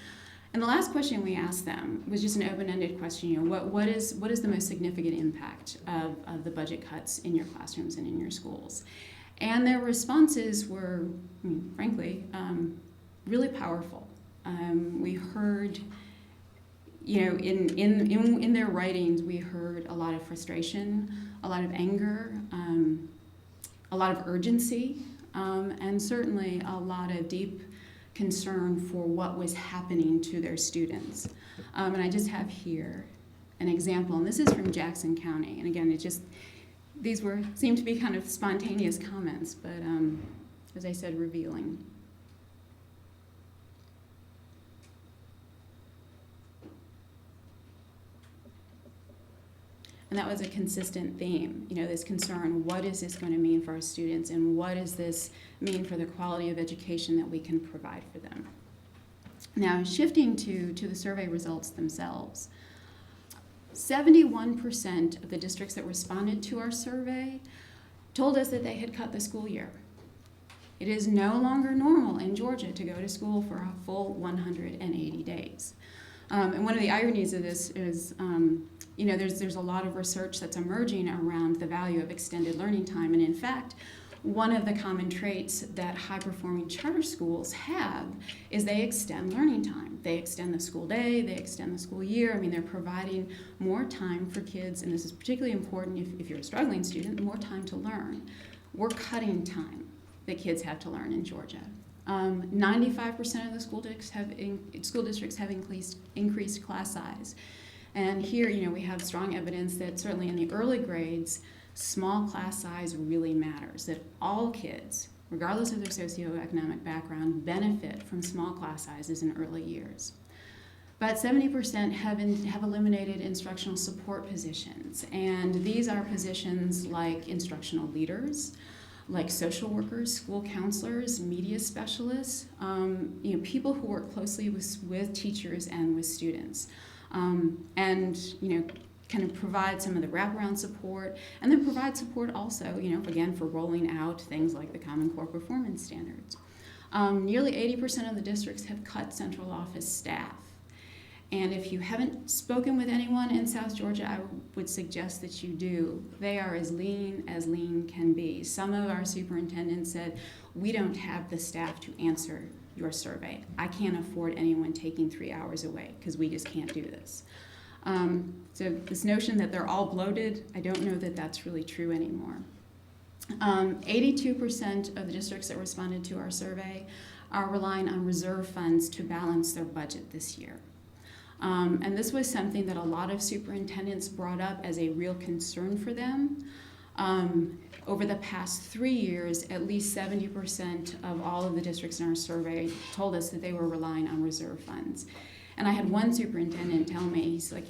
And the last question we asked them was just an open-ended question. What is the most significant impact of the budget cuts in your classrooms and in your schools? And their responses were, frankly, really powerful. We heard, in their writings, we heard a lot of frustration, a lot of anger, a lot of urgency, and certainly a lot of deep concern for what was happening to their students. And I just have here an example, and this is from Jackson County. And again, these seem to be kind of spontaneous comments, but as I said, revealing. And that was a consistent theme, this concern, what is this going to mean for our students, and what does this mean for the quality of education that we can provide for them? Now, shifting to the survey results themselves, 71% of the districts that responded to our survey told us that they had cut the school year. It is no longer normal in Georgia to go to school for a full 180 days. And one of the ironies of this is, there's a lot of research that's emerging around the value of extended learning time. And in fact, one of the common traits that high-performing charter schools have is they extend learning time. They extend the school day, they extend the school year. I mean, they're providing more time for kids, and this is particularly important if you're a struggling student, more time to learn. We're cutting time that kids have to learn in Georgia. 95% of the school districts have increased class size. And here, we have strong evidence that certainly in the early grades, small class size really matters, that all kids, regardless of their socioeconomic background, benefit from small class sizes in early years. But 70% have eliminated instructional support positions, and these are positions like instructional leaders, like social workers, school counselors, media specialists, people who work closely with teachers and with students. Kind of provide some of the wraparound support, and then provide support also, again, for rolling out things like the Common Core Performance Standards. Nearly 80% of the districts have cut central office staff. And if you haven't spoken with anyone in South Georgia, I would suggest that you do. They are as lean can be. Some of our superintendents said, we don't have the staff to answer your survey. I can't afford anyone taking 3 hours away because we just can't do this. So this notion that they're all bloated, I don't know that that's really true anymore. 82% of the districts that responded to our survey are relying on reserve funds to balance their budget this year. And this was something that a lot of superintendents brought up as a real concern for them. Over the past 3 years, at least 70% of all of the districts in our survey told us that they were relying on reserve funds. And I had one superintendent tell me, he's like,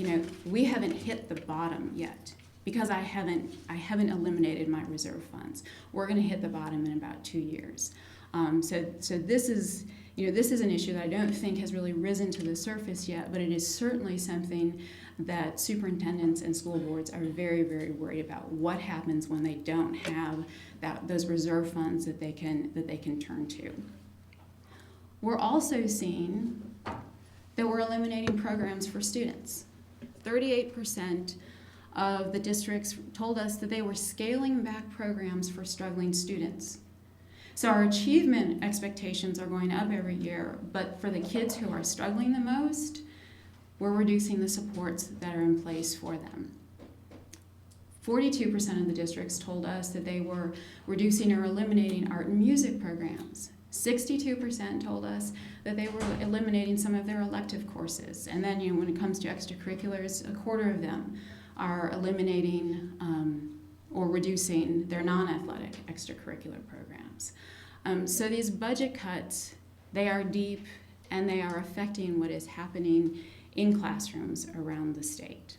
we haven't hit the bottom yet because I haven't eliminated my reserve funds. We're going to hit the bottom in about 2 years. So this is an issue that I don't think has really risen to the surface yet, but it is certainly something that superintendents and school boards are very, very worried about. What happens when they don't have those reserve funds that they can turn to? We're also seeing that we're eliminating programs for students. 38% of the districts told us that they were scaling back programs for struggling students. So our achievement expectations are going up every year, but for the kids who are struggling the most, we're reducing the supports that are in place for them. 42% of the districts told us that they were reducing or eliminating art and music programs. 62% told us that they were eliminating some of their elective courses. And then, when it comes to extracurriculars, a quarter of them are eliminating or reducing their non-athletic extracurricular programs. So these budget cuts, they are deep and they are affecting what is happening in classrooms around the state.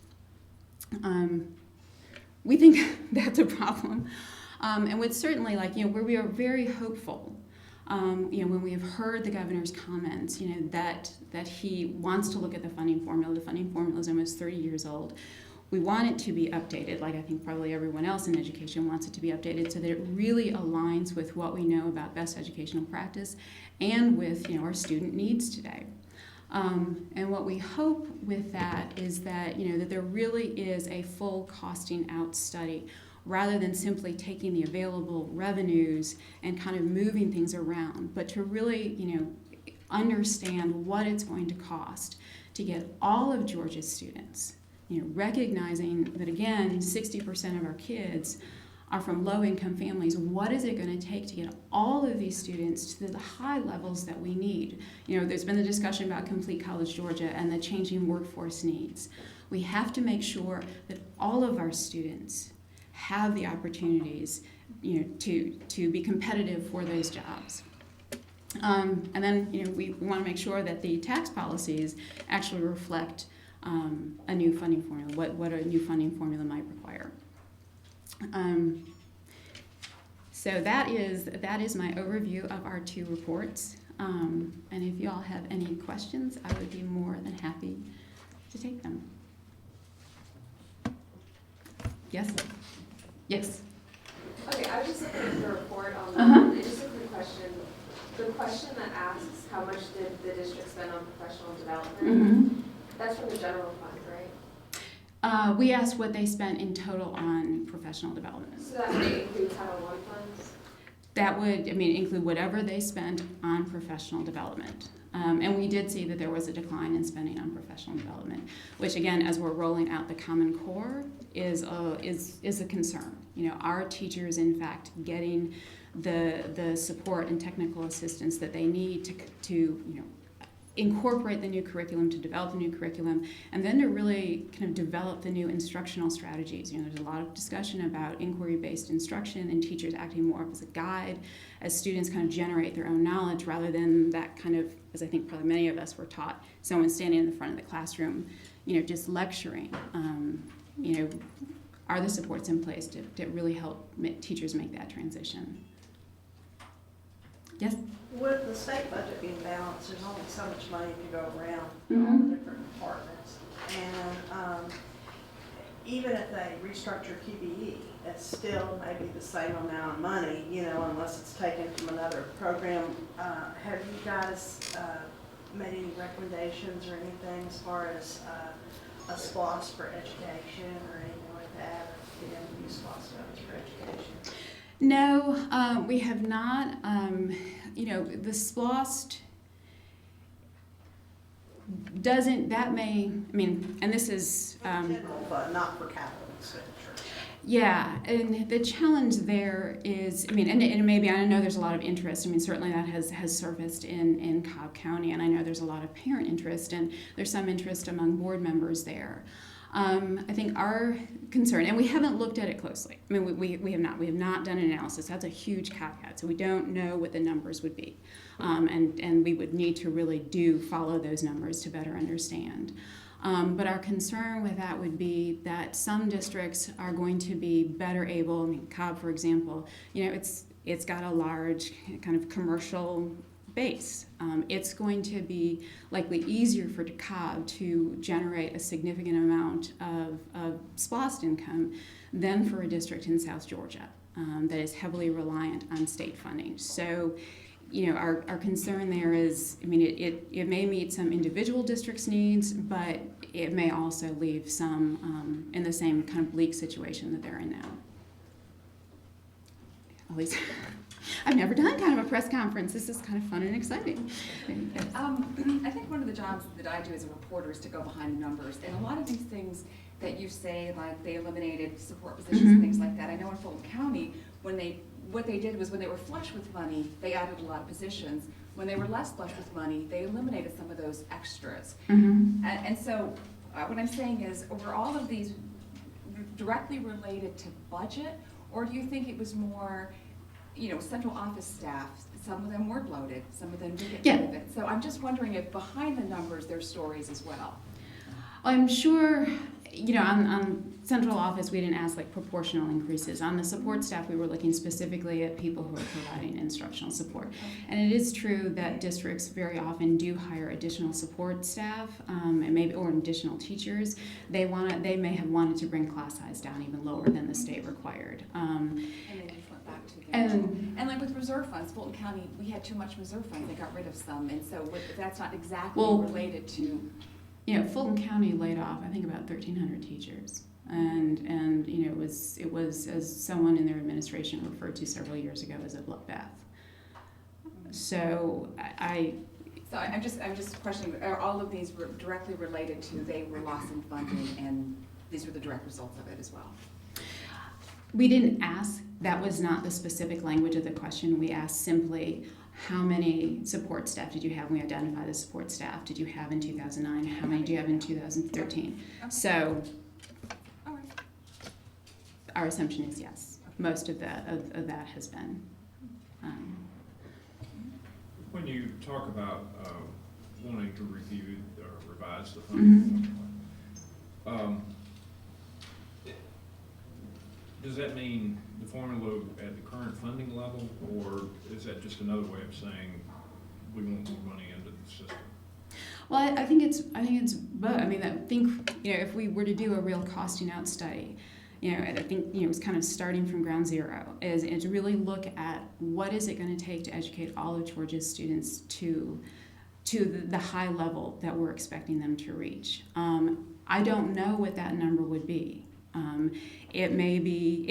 We think that's a problem. And would certainly, where we are very hopeful, when we have heard the governor's comments, that he wants to look at the funding formula. The funding formula is almost 30 years old. We want it to be updated, like I think probably everyone else in education wants it to be updated, so that it really aligns with what we know about best educational practice and with our student needs today. And what we hope with that is that that there really is a full costing out study, rather than simply taking the available revenues and kind of moving things around, but to really understand what it's going to cost to get all of Georgia's students recognizing that, again, 60% of our kids are from low-income families. What is it going to take to get all of these students to the high levels that we need? There's been the discussion about Complete College Georgia and the changing workforce needs. We have to make sure that all of our students have the opportunities, to be competitive for those jobs. And then, we want to make sure that the tax policies actually reflect a new funding formula, what a new funding formula might require. So that is my overview of our two reports. And if you all have any questions, I would be more than happy to take them. Yes? Yes. Okay, I was just looking at the report on just a quick question. The question that asks how much did the district spend on professional development, that's from the general fund, right? We asked what they spent in total on professional development. So that may include Title I funds? That would, include whatever they spent on professional development. And we did see that there was a decline in spending on professional development, which again, as we're rolling out the Common Core, is a concern. Are teachers in fact getting the support and technical assistance that they need to incorporate the new curriculum, to develop the new curriculum, and then to really kind of develop the new instructional strategies. There's a lot of discussion about inquiry-based instruction and teachers acting more as a guide as students kind of generate their own knowledge rather than that kind of, as I think probably many of us were taught, someone standing in the front of the classroom, just lecturing. Are the supports in place to really help teachers make that transition? Yes? With the state budget being balanced, there's only so much money to go around in all the different departments. And even if they restructure QBE, it's still maybe the same amount of money, unless it's taken from another program. Have you guys made any recommendations or anything as far as a SPLOS for education or anything like that? Or get into new SPLOS funds for education? No, we have not. The SPLOST doesn't, and this is... general, but not for capital expenditure. Yeah, and the challenge there is, and maybe, I know there's a lot of interest. Certainly that has surfaced in Cobb County, and I know there's a lot of parent interest, and there's some interest among board members there. I think our concern, and we haven't looked at it closely. We have not done an analysis. That's a huge caveat. So we don't know what the numbers would be, and we would need to really follow those numbers to better understand. But our concern with that would be that some districts are going to be better able. Cobb, for example, it's got a large kind of commercial base. It's going to be likely easier for Cobb to generate a significant amount of SPLOST income than for a district in South Georgia that is heavily reliant on state funding. So, our concern there is, it may meet some individual districts' needs, but it may also leave some in the same kind of bleak situation that they're in now. At least... I've never done kind of a press conference. This is kind of fun and exciting. I think one of the jobs that I do as a reporter is to go behind the numbers. And a lot of these things that you say, like they eliminated support positions and things like that, I know in Fulton County, what they did was when they were flush with money, they added a lot of positions. When they were less flush with money, they eliminated some of those extras. And so what I'm saying is, were all of these directly related to budget, or do you think it was more central office staff? Some of them were bloated, some of them did get rid of it. So I'm just wondering if behind the numbers there's stories as well. I'm sure, on central office we didn't ask proportional increases. On the support staff we were looking specifically at people who are providing instructional support. And it is true that districts very often do hire additional support staff or additional teachers. They may have wanted to bring class size down even lower than the state required. And then you flip back to that. And like with reserve funds, Fulton County, we had too much reserve funds. They got rid of some. And so that's not exactly related to... Fulton County laid off, I think, about 1,300 teachers. And it was, as someone in their administration referred to several years ago, as a bloodbath. So So I'm just questioning, are all of these directly related to they were lost in funding and these were the direct results of it as well? We didn't ask, that was not the specific language of the question. We asked simply, how many support staff did you have? We identify the support staff. Did you have in 2009? How many do you have in 2013? Okay. So All right. our assumption is yes. Most of that has been. When you talk about wanting to review or revise the funding formula, does that mean the formula at the current funding level, or is that just another way of saying we want more money into the system? Well, I think it's both. I mean, I think, you know, if we were to do a real costing out study, you know, I think, you know, it's kind of starting from ground zero, is to really look at what is it going to take to educate all of Georgia's students to the high level that we're expecting them to reach. I don't know what that number would be. It may be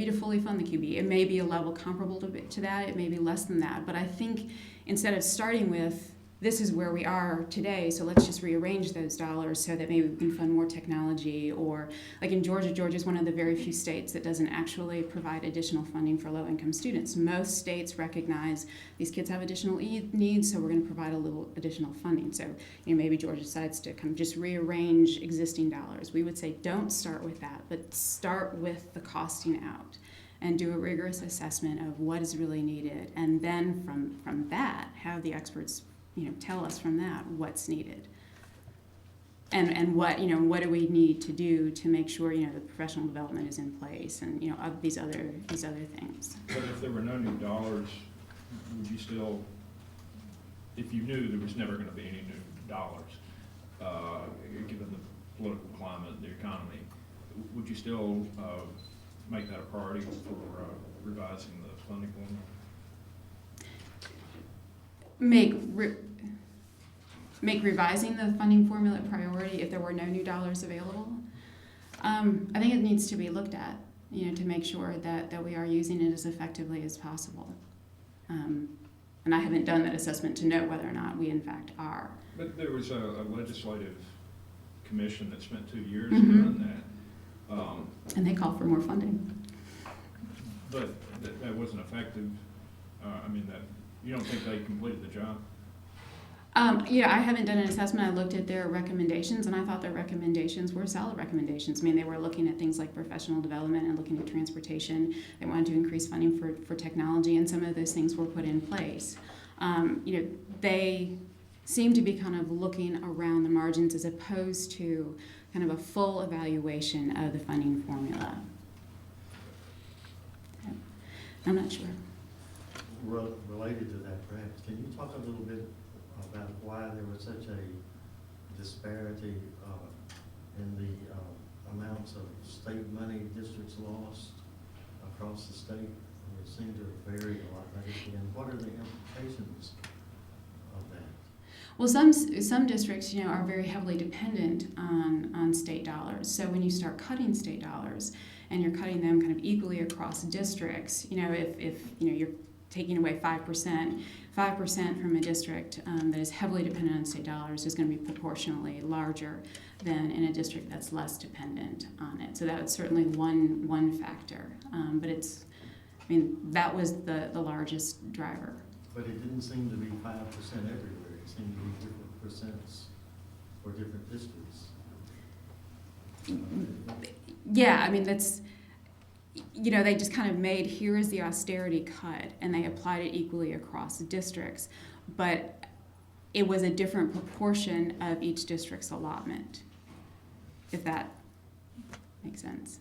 to fully fund the QB. It may be a level comparable to that. It may be less than that. But I think instead of starting with this is where we are today, so let's just rearrange those dollars so that maybe we can fund more technology, or like in Georgia, Georgia's one of the very few states that doesn't actually provide additional funding for low-income students. Most states recognize these kids have additional needs, so we're going to provide a little additional funding. So, you know, maybe Georgia decides to kind of just rearrange existing dollars. We would say don't start with that, but start with the costing out and do a rigorous assessment of what is really needed, and then from that, have the experts, you know, tell us from that what's needed, and what, you know, what do we need to do to make sure, you know, the professional development is in place, and, you know, these other things. But if there were no new dollars, would you still, if you knew there was never going to be any new dollars, given the political climate, the economy, would you still make that a priority for revising the funding formula? Make revising the funding formula a priority if there were no new dollars available. I think it needs to be looked at, you know, to make sure that we are using it as effectively as possible. And I haven't done that assessment to know whether or not we in fact are. But there was a legislative commission that spent 2 years Mm-hmm. doing that. And they call for more funding. But that wasn't effective. I mean, that you don't think they completed the job? Yeah, I haven't done an assessment. I looked at their recommendations, and I thought their recommendations were solid recommendations. I mean, they were looking at things like professional development and looking at transportation. They wanted to increase funding for technology, and some of those things were put in place. You know, they seem to be kind of looking around the margins as opposed to kind of a full evaluation of the funding formula. I'm not sure. Related to that, perhaps, can you talk a little bit about why there was such a disparity in the amounts of state money districts lost across the state? I mean, it seemed to have varied a lot. And what are the implications of that? Well, some districts, you know, are very heavily dependent on state dollars. So when you start cutting state dollars and you're cutting them kind of equally across districts, you know, if you know you're taking away 5% from a district that is heavily dependent on state dollars is going to be proportionally larger than in a district that's less dependent on it. So that was certainly one factor. But it's, I mean, that was the largest driver. But it didn't seem to be 5% everywhere. It seemed to be different percents for different districts. Yeah, I mean, that's, you know, they just kind of made, here is the austerity cut, and they applied it equally across districts, but it was a different proportion of each district's allotment, if that makes sense.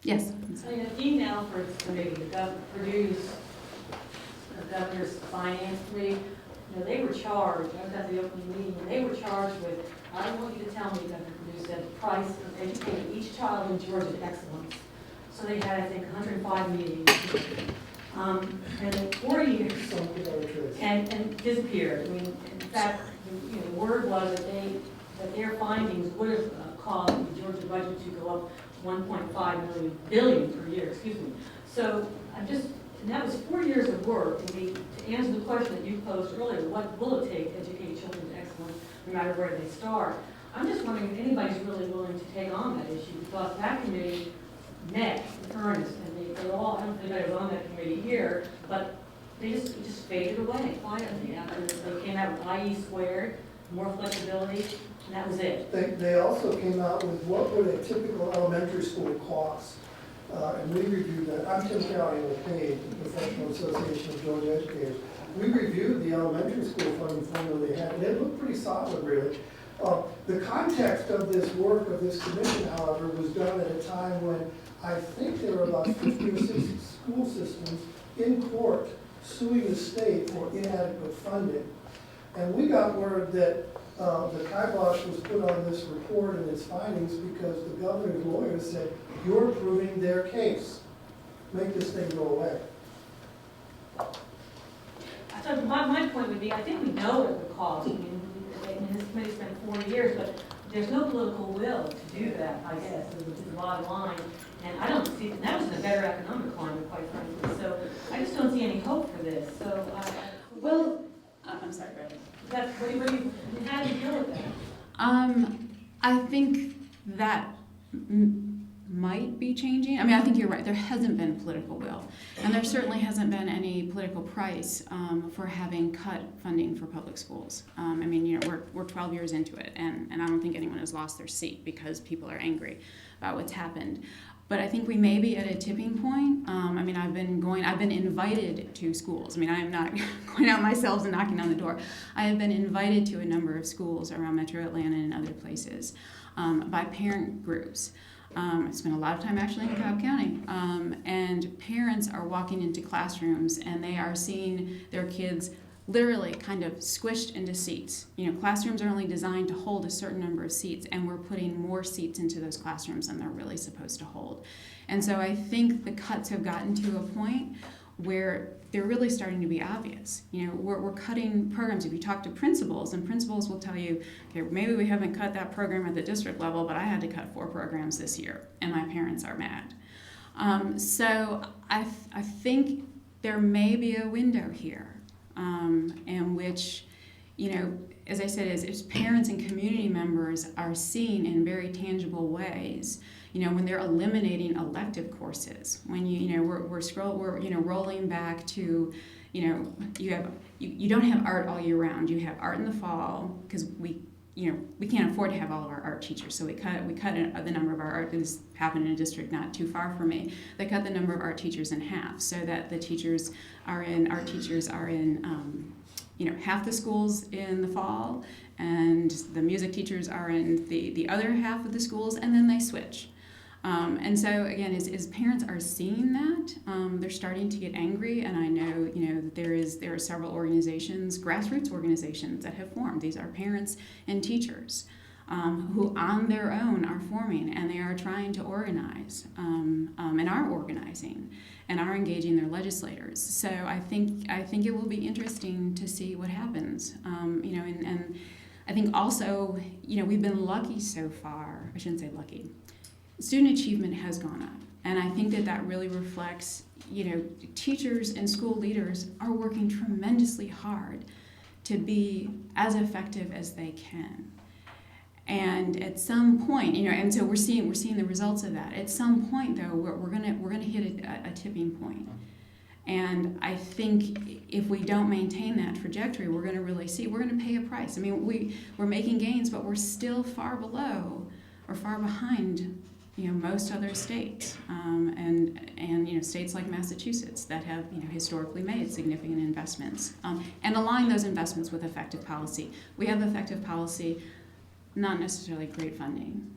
Yes? So in an email for the committee, the governor produced the governor's finance committee. You know, they were charged, I was at the open meeting, and they were charged with, I don't want you to tell me, Governor Perdue said, the price of educating each child in Georgia to excellence. So they had, I think, 105 meetings. And in 4 years, and disappeared. I mean, in fact, you know, the word was that their findings would have caused the Georgia budget to go up 1.5 billion per year, excuse me. So I'm just And that was 4 years of work. To answer the question that you posed earlier, what will it take to educate children to excellence, no matter where they start? I'm just wondering if anybody's really willing to take on that issue, because that committee met in earnest, and they all, I don't think I was on that committee here, but it just faded away quietly after they came out with IE squared, more flexibility, and that was it. They also came out with what would a typical elementary school cost. And we reviewed that. I'm Tim County with PAID, the Professional Association of Georgia Educators. We reviewed the elementary school funding formula they had, and it looked pretty solid, really. The context of this work, of this commission, however, was done at a time when I think there were about 50 or 60 school systems in court suing the state for inadequate funding. And we got word that the kibosh was put on this report and its findings because the governor's lawyers said, you're proving their case. Make this thing go away. So my point would be, I think we know what it would cost. I mean, this committee spent 4 years, but there's no political will to do that, I guess, is the bottom line. And I don't see, and that was in a better economic climate, quite frankly. So I just don't see any hope for this. So, I'm sorry, Brenda. How do you deal with that? I think that might be changing. I mean, I think you're right. There hasn't been political will, and there certainly hasn't been any political price for having cut funding for public schools. I mean, you know, we're 12 years into it, and I don't think anyone has lost their seat because people are angry about what's happened. But I think we may be at a tipping point. I mean, I've been invited to schools. I mean, I'm not going out myself and knocking on the door. I have been invited to a number of schools around Metro Atlanta and other places by parent groups. I spent a lot of time actually in Cobb County, and parents are walking into classrooms and they are seeing their kids literally kind of squished into seats. You know, classrooms are only designed to hold a certain number of seats, and we're putting more seats into those classrooms than they're really supposed to hold. And so I think the cuts have gotten to a point where they're really starting to be obvious. You know, we're cutting programs. If you talk to principals, and principals will tell you, okay, maybe we haven't cut that program at the district level, but I had to cut 4 programs this year, and my parents are mad. So I think there may be a window here in which, you know, as I said, as parents and community members are seeing in very tangible ways, you know, when they're eliminating elective courses, when we're rolling back to, you know, you don't have art all year round. You have art in the fall because we can't afford to have all of our art teachers, so we cut the number of our art. This happened in a district not too far from me. They cut the number of art teachers in half, so that art teachers are in half the schools in the fall, and the music teachers are in the other half of the schools, and then they switch. And so again, as parents are seeing that, they're starting to get angry, and I know, you know, that there are several organizations, grassroots organizations that have formed. These are parents and teachers who on their own are forming, and they are trying to organize and are organizing and are engaging their legislators. So I think it will be interesting to see what happens. You know, and I think also, you know, we've been lucky so far. I shouldn't say lucky. Student achievement has gone up, and I think that really reflects, you know, teachers and school leaders are working tremendously hard to be as effective as they can. And at some point, you know, and so we're seeing the results of that. At some point, though, we're gonna hit a tipping point. And I think if we don't maintain that trajectory, we're gonna pay a price. I mean, we're making gains, but we're still far below or far behind, you know, most other states, and you know, states like Massachusetts that have, you know, historically made significant investments, and align those investments with effective policy. We have effective policy, not necessarily great funding.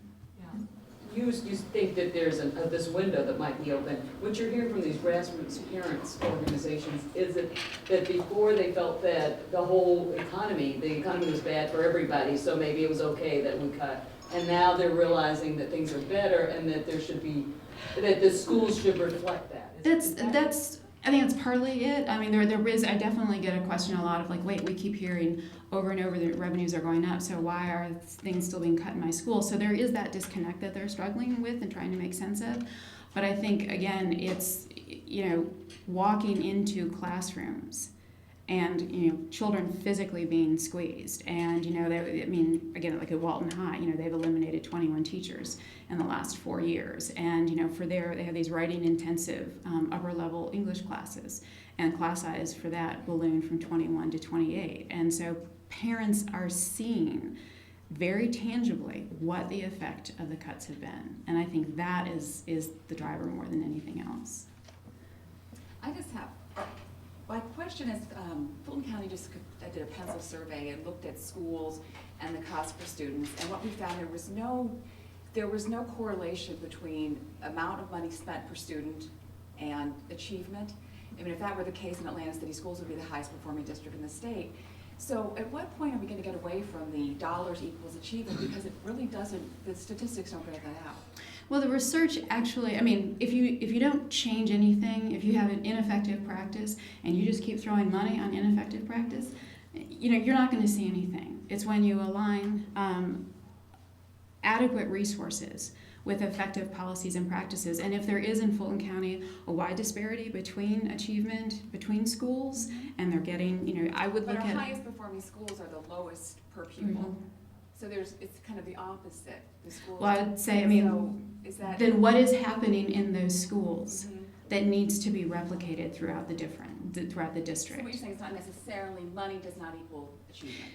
You think that there's this window that might be open. What you're hearing from these grassroots parents organizations is that before they felt that the economy was bad for everybody, so maybe it was okay that we cut. And now they're realizing that things are better and that that the schools should reflect that. I think that's partly it. I mean, I definitely get a question a lot of like, wait, we keep hearing over and over that revenues are going up, so why are things still being cut in my school? So there is that disconnect that they're struggling with and trying to make sense of. But I think, again, walking into classrooms and, children physically being squeezed. And, again, like at Walton High, they've eliminated 21 teachers in the last 4 years. And, they have these writing intensive upper level English classes, and class size for that ballooned from 21 to 28. And so parents are seeing very tangibly what the effect of the cuts have been. And I think that is the driver more than anything else. I just have, my question is, Fulton County just did a pencil survey and looked at schools and the cost per students, and what we found, there was no correlation between amount of money spent per student and achievement. I mean, if that were the case in Atlanta City Schools, would be the highest performing district in the state. So at what point are we going to get away from the dollars equals achievement? Because it really doesn't, the statistics don't bear that out. Well, the research actually, if you don't change anything, if you have an ineffective practice and you just keep throwing money on ineffective practice, you're not going to see anything. It's when you align adequate resources with effective policies and practices. And if there is in Fulton County a wide disparity between achievement between schools, and they're getting, I would But look our at... highest performing schools are the lowest per pupil. So it's kind of the opposite. The schools. Well, I would say, So is that? then what is happening in those schools that needs to be replicated throughout the district? So what you're saying is not necessarily money does not equal achievement.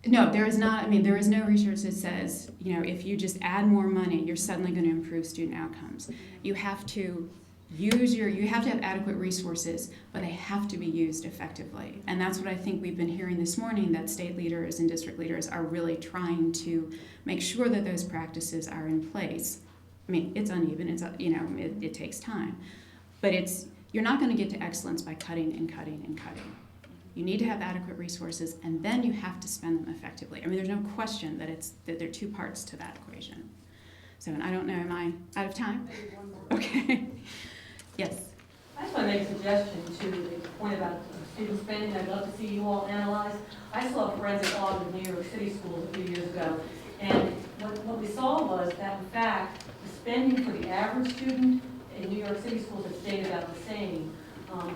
No, there is not. There is no research that says, if you just add more money, you're suddenly going to improve student outcomes. You have to you have to have adequate resources, but they have to be used effectively. And that's what I think we've been hearing this morning, that state leaders and district leaders are really trying to make sure that those practices are in place. It's uneven, it takes time. But you're not going to get to excellence by cutting and cutting and cutting. You need to have adequate resources, and then you have to spend them effectively. There's no question that there are two parts to that equation. So, and I don't know, am I out of time? Okay. Yes. I just want to make a suggestion to the point about student spending. I'd love to see you all analyze. I saw a forensic audit of New York City schools a few years ago, and what we saw was that, in fact, the spending for the average student in New York City schools had stayed about the same.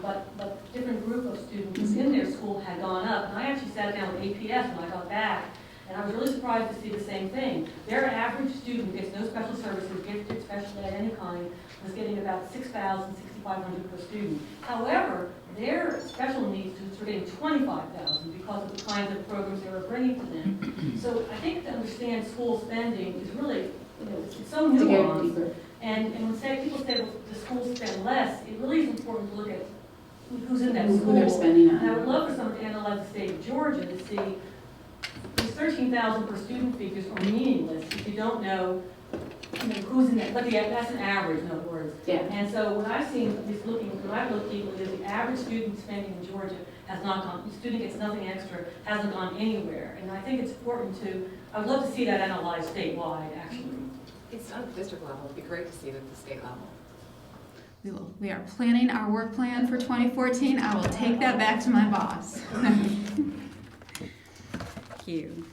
But different group of students in their school had gone up. And I actually sat down with APS when I got back, and I was really surprised to see the same thing. Their average student who gets no special services, gifted, special ed, any kind, was getting about $6,000, $6,500 per student. However, their special needs students were getting $25,000 because of the kinds of programs they were bringing to them. So I think to understand school spending is really, it's so nuanced. And when people say well, the schools spend less, it really is important to look at who's in that school. Who they're spending on. And I would love for someone to analyze the state of Georgia to see these $13,000 per student figures are meaningless if you don't know, who's in that. But that's an average, in other words. Yeah. And so what I've seen, at least what I've looked at, is the average student spending in Georgia has not gone. The student gets nothing extra, hasn't gone anywhere. And I think it's important I would love to see that analyzed statewide, actually. It's not at the district level. It'd be great to see it at the state level. We are planning our work plan for 2014. I will take that back to my boss. Thank you.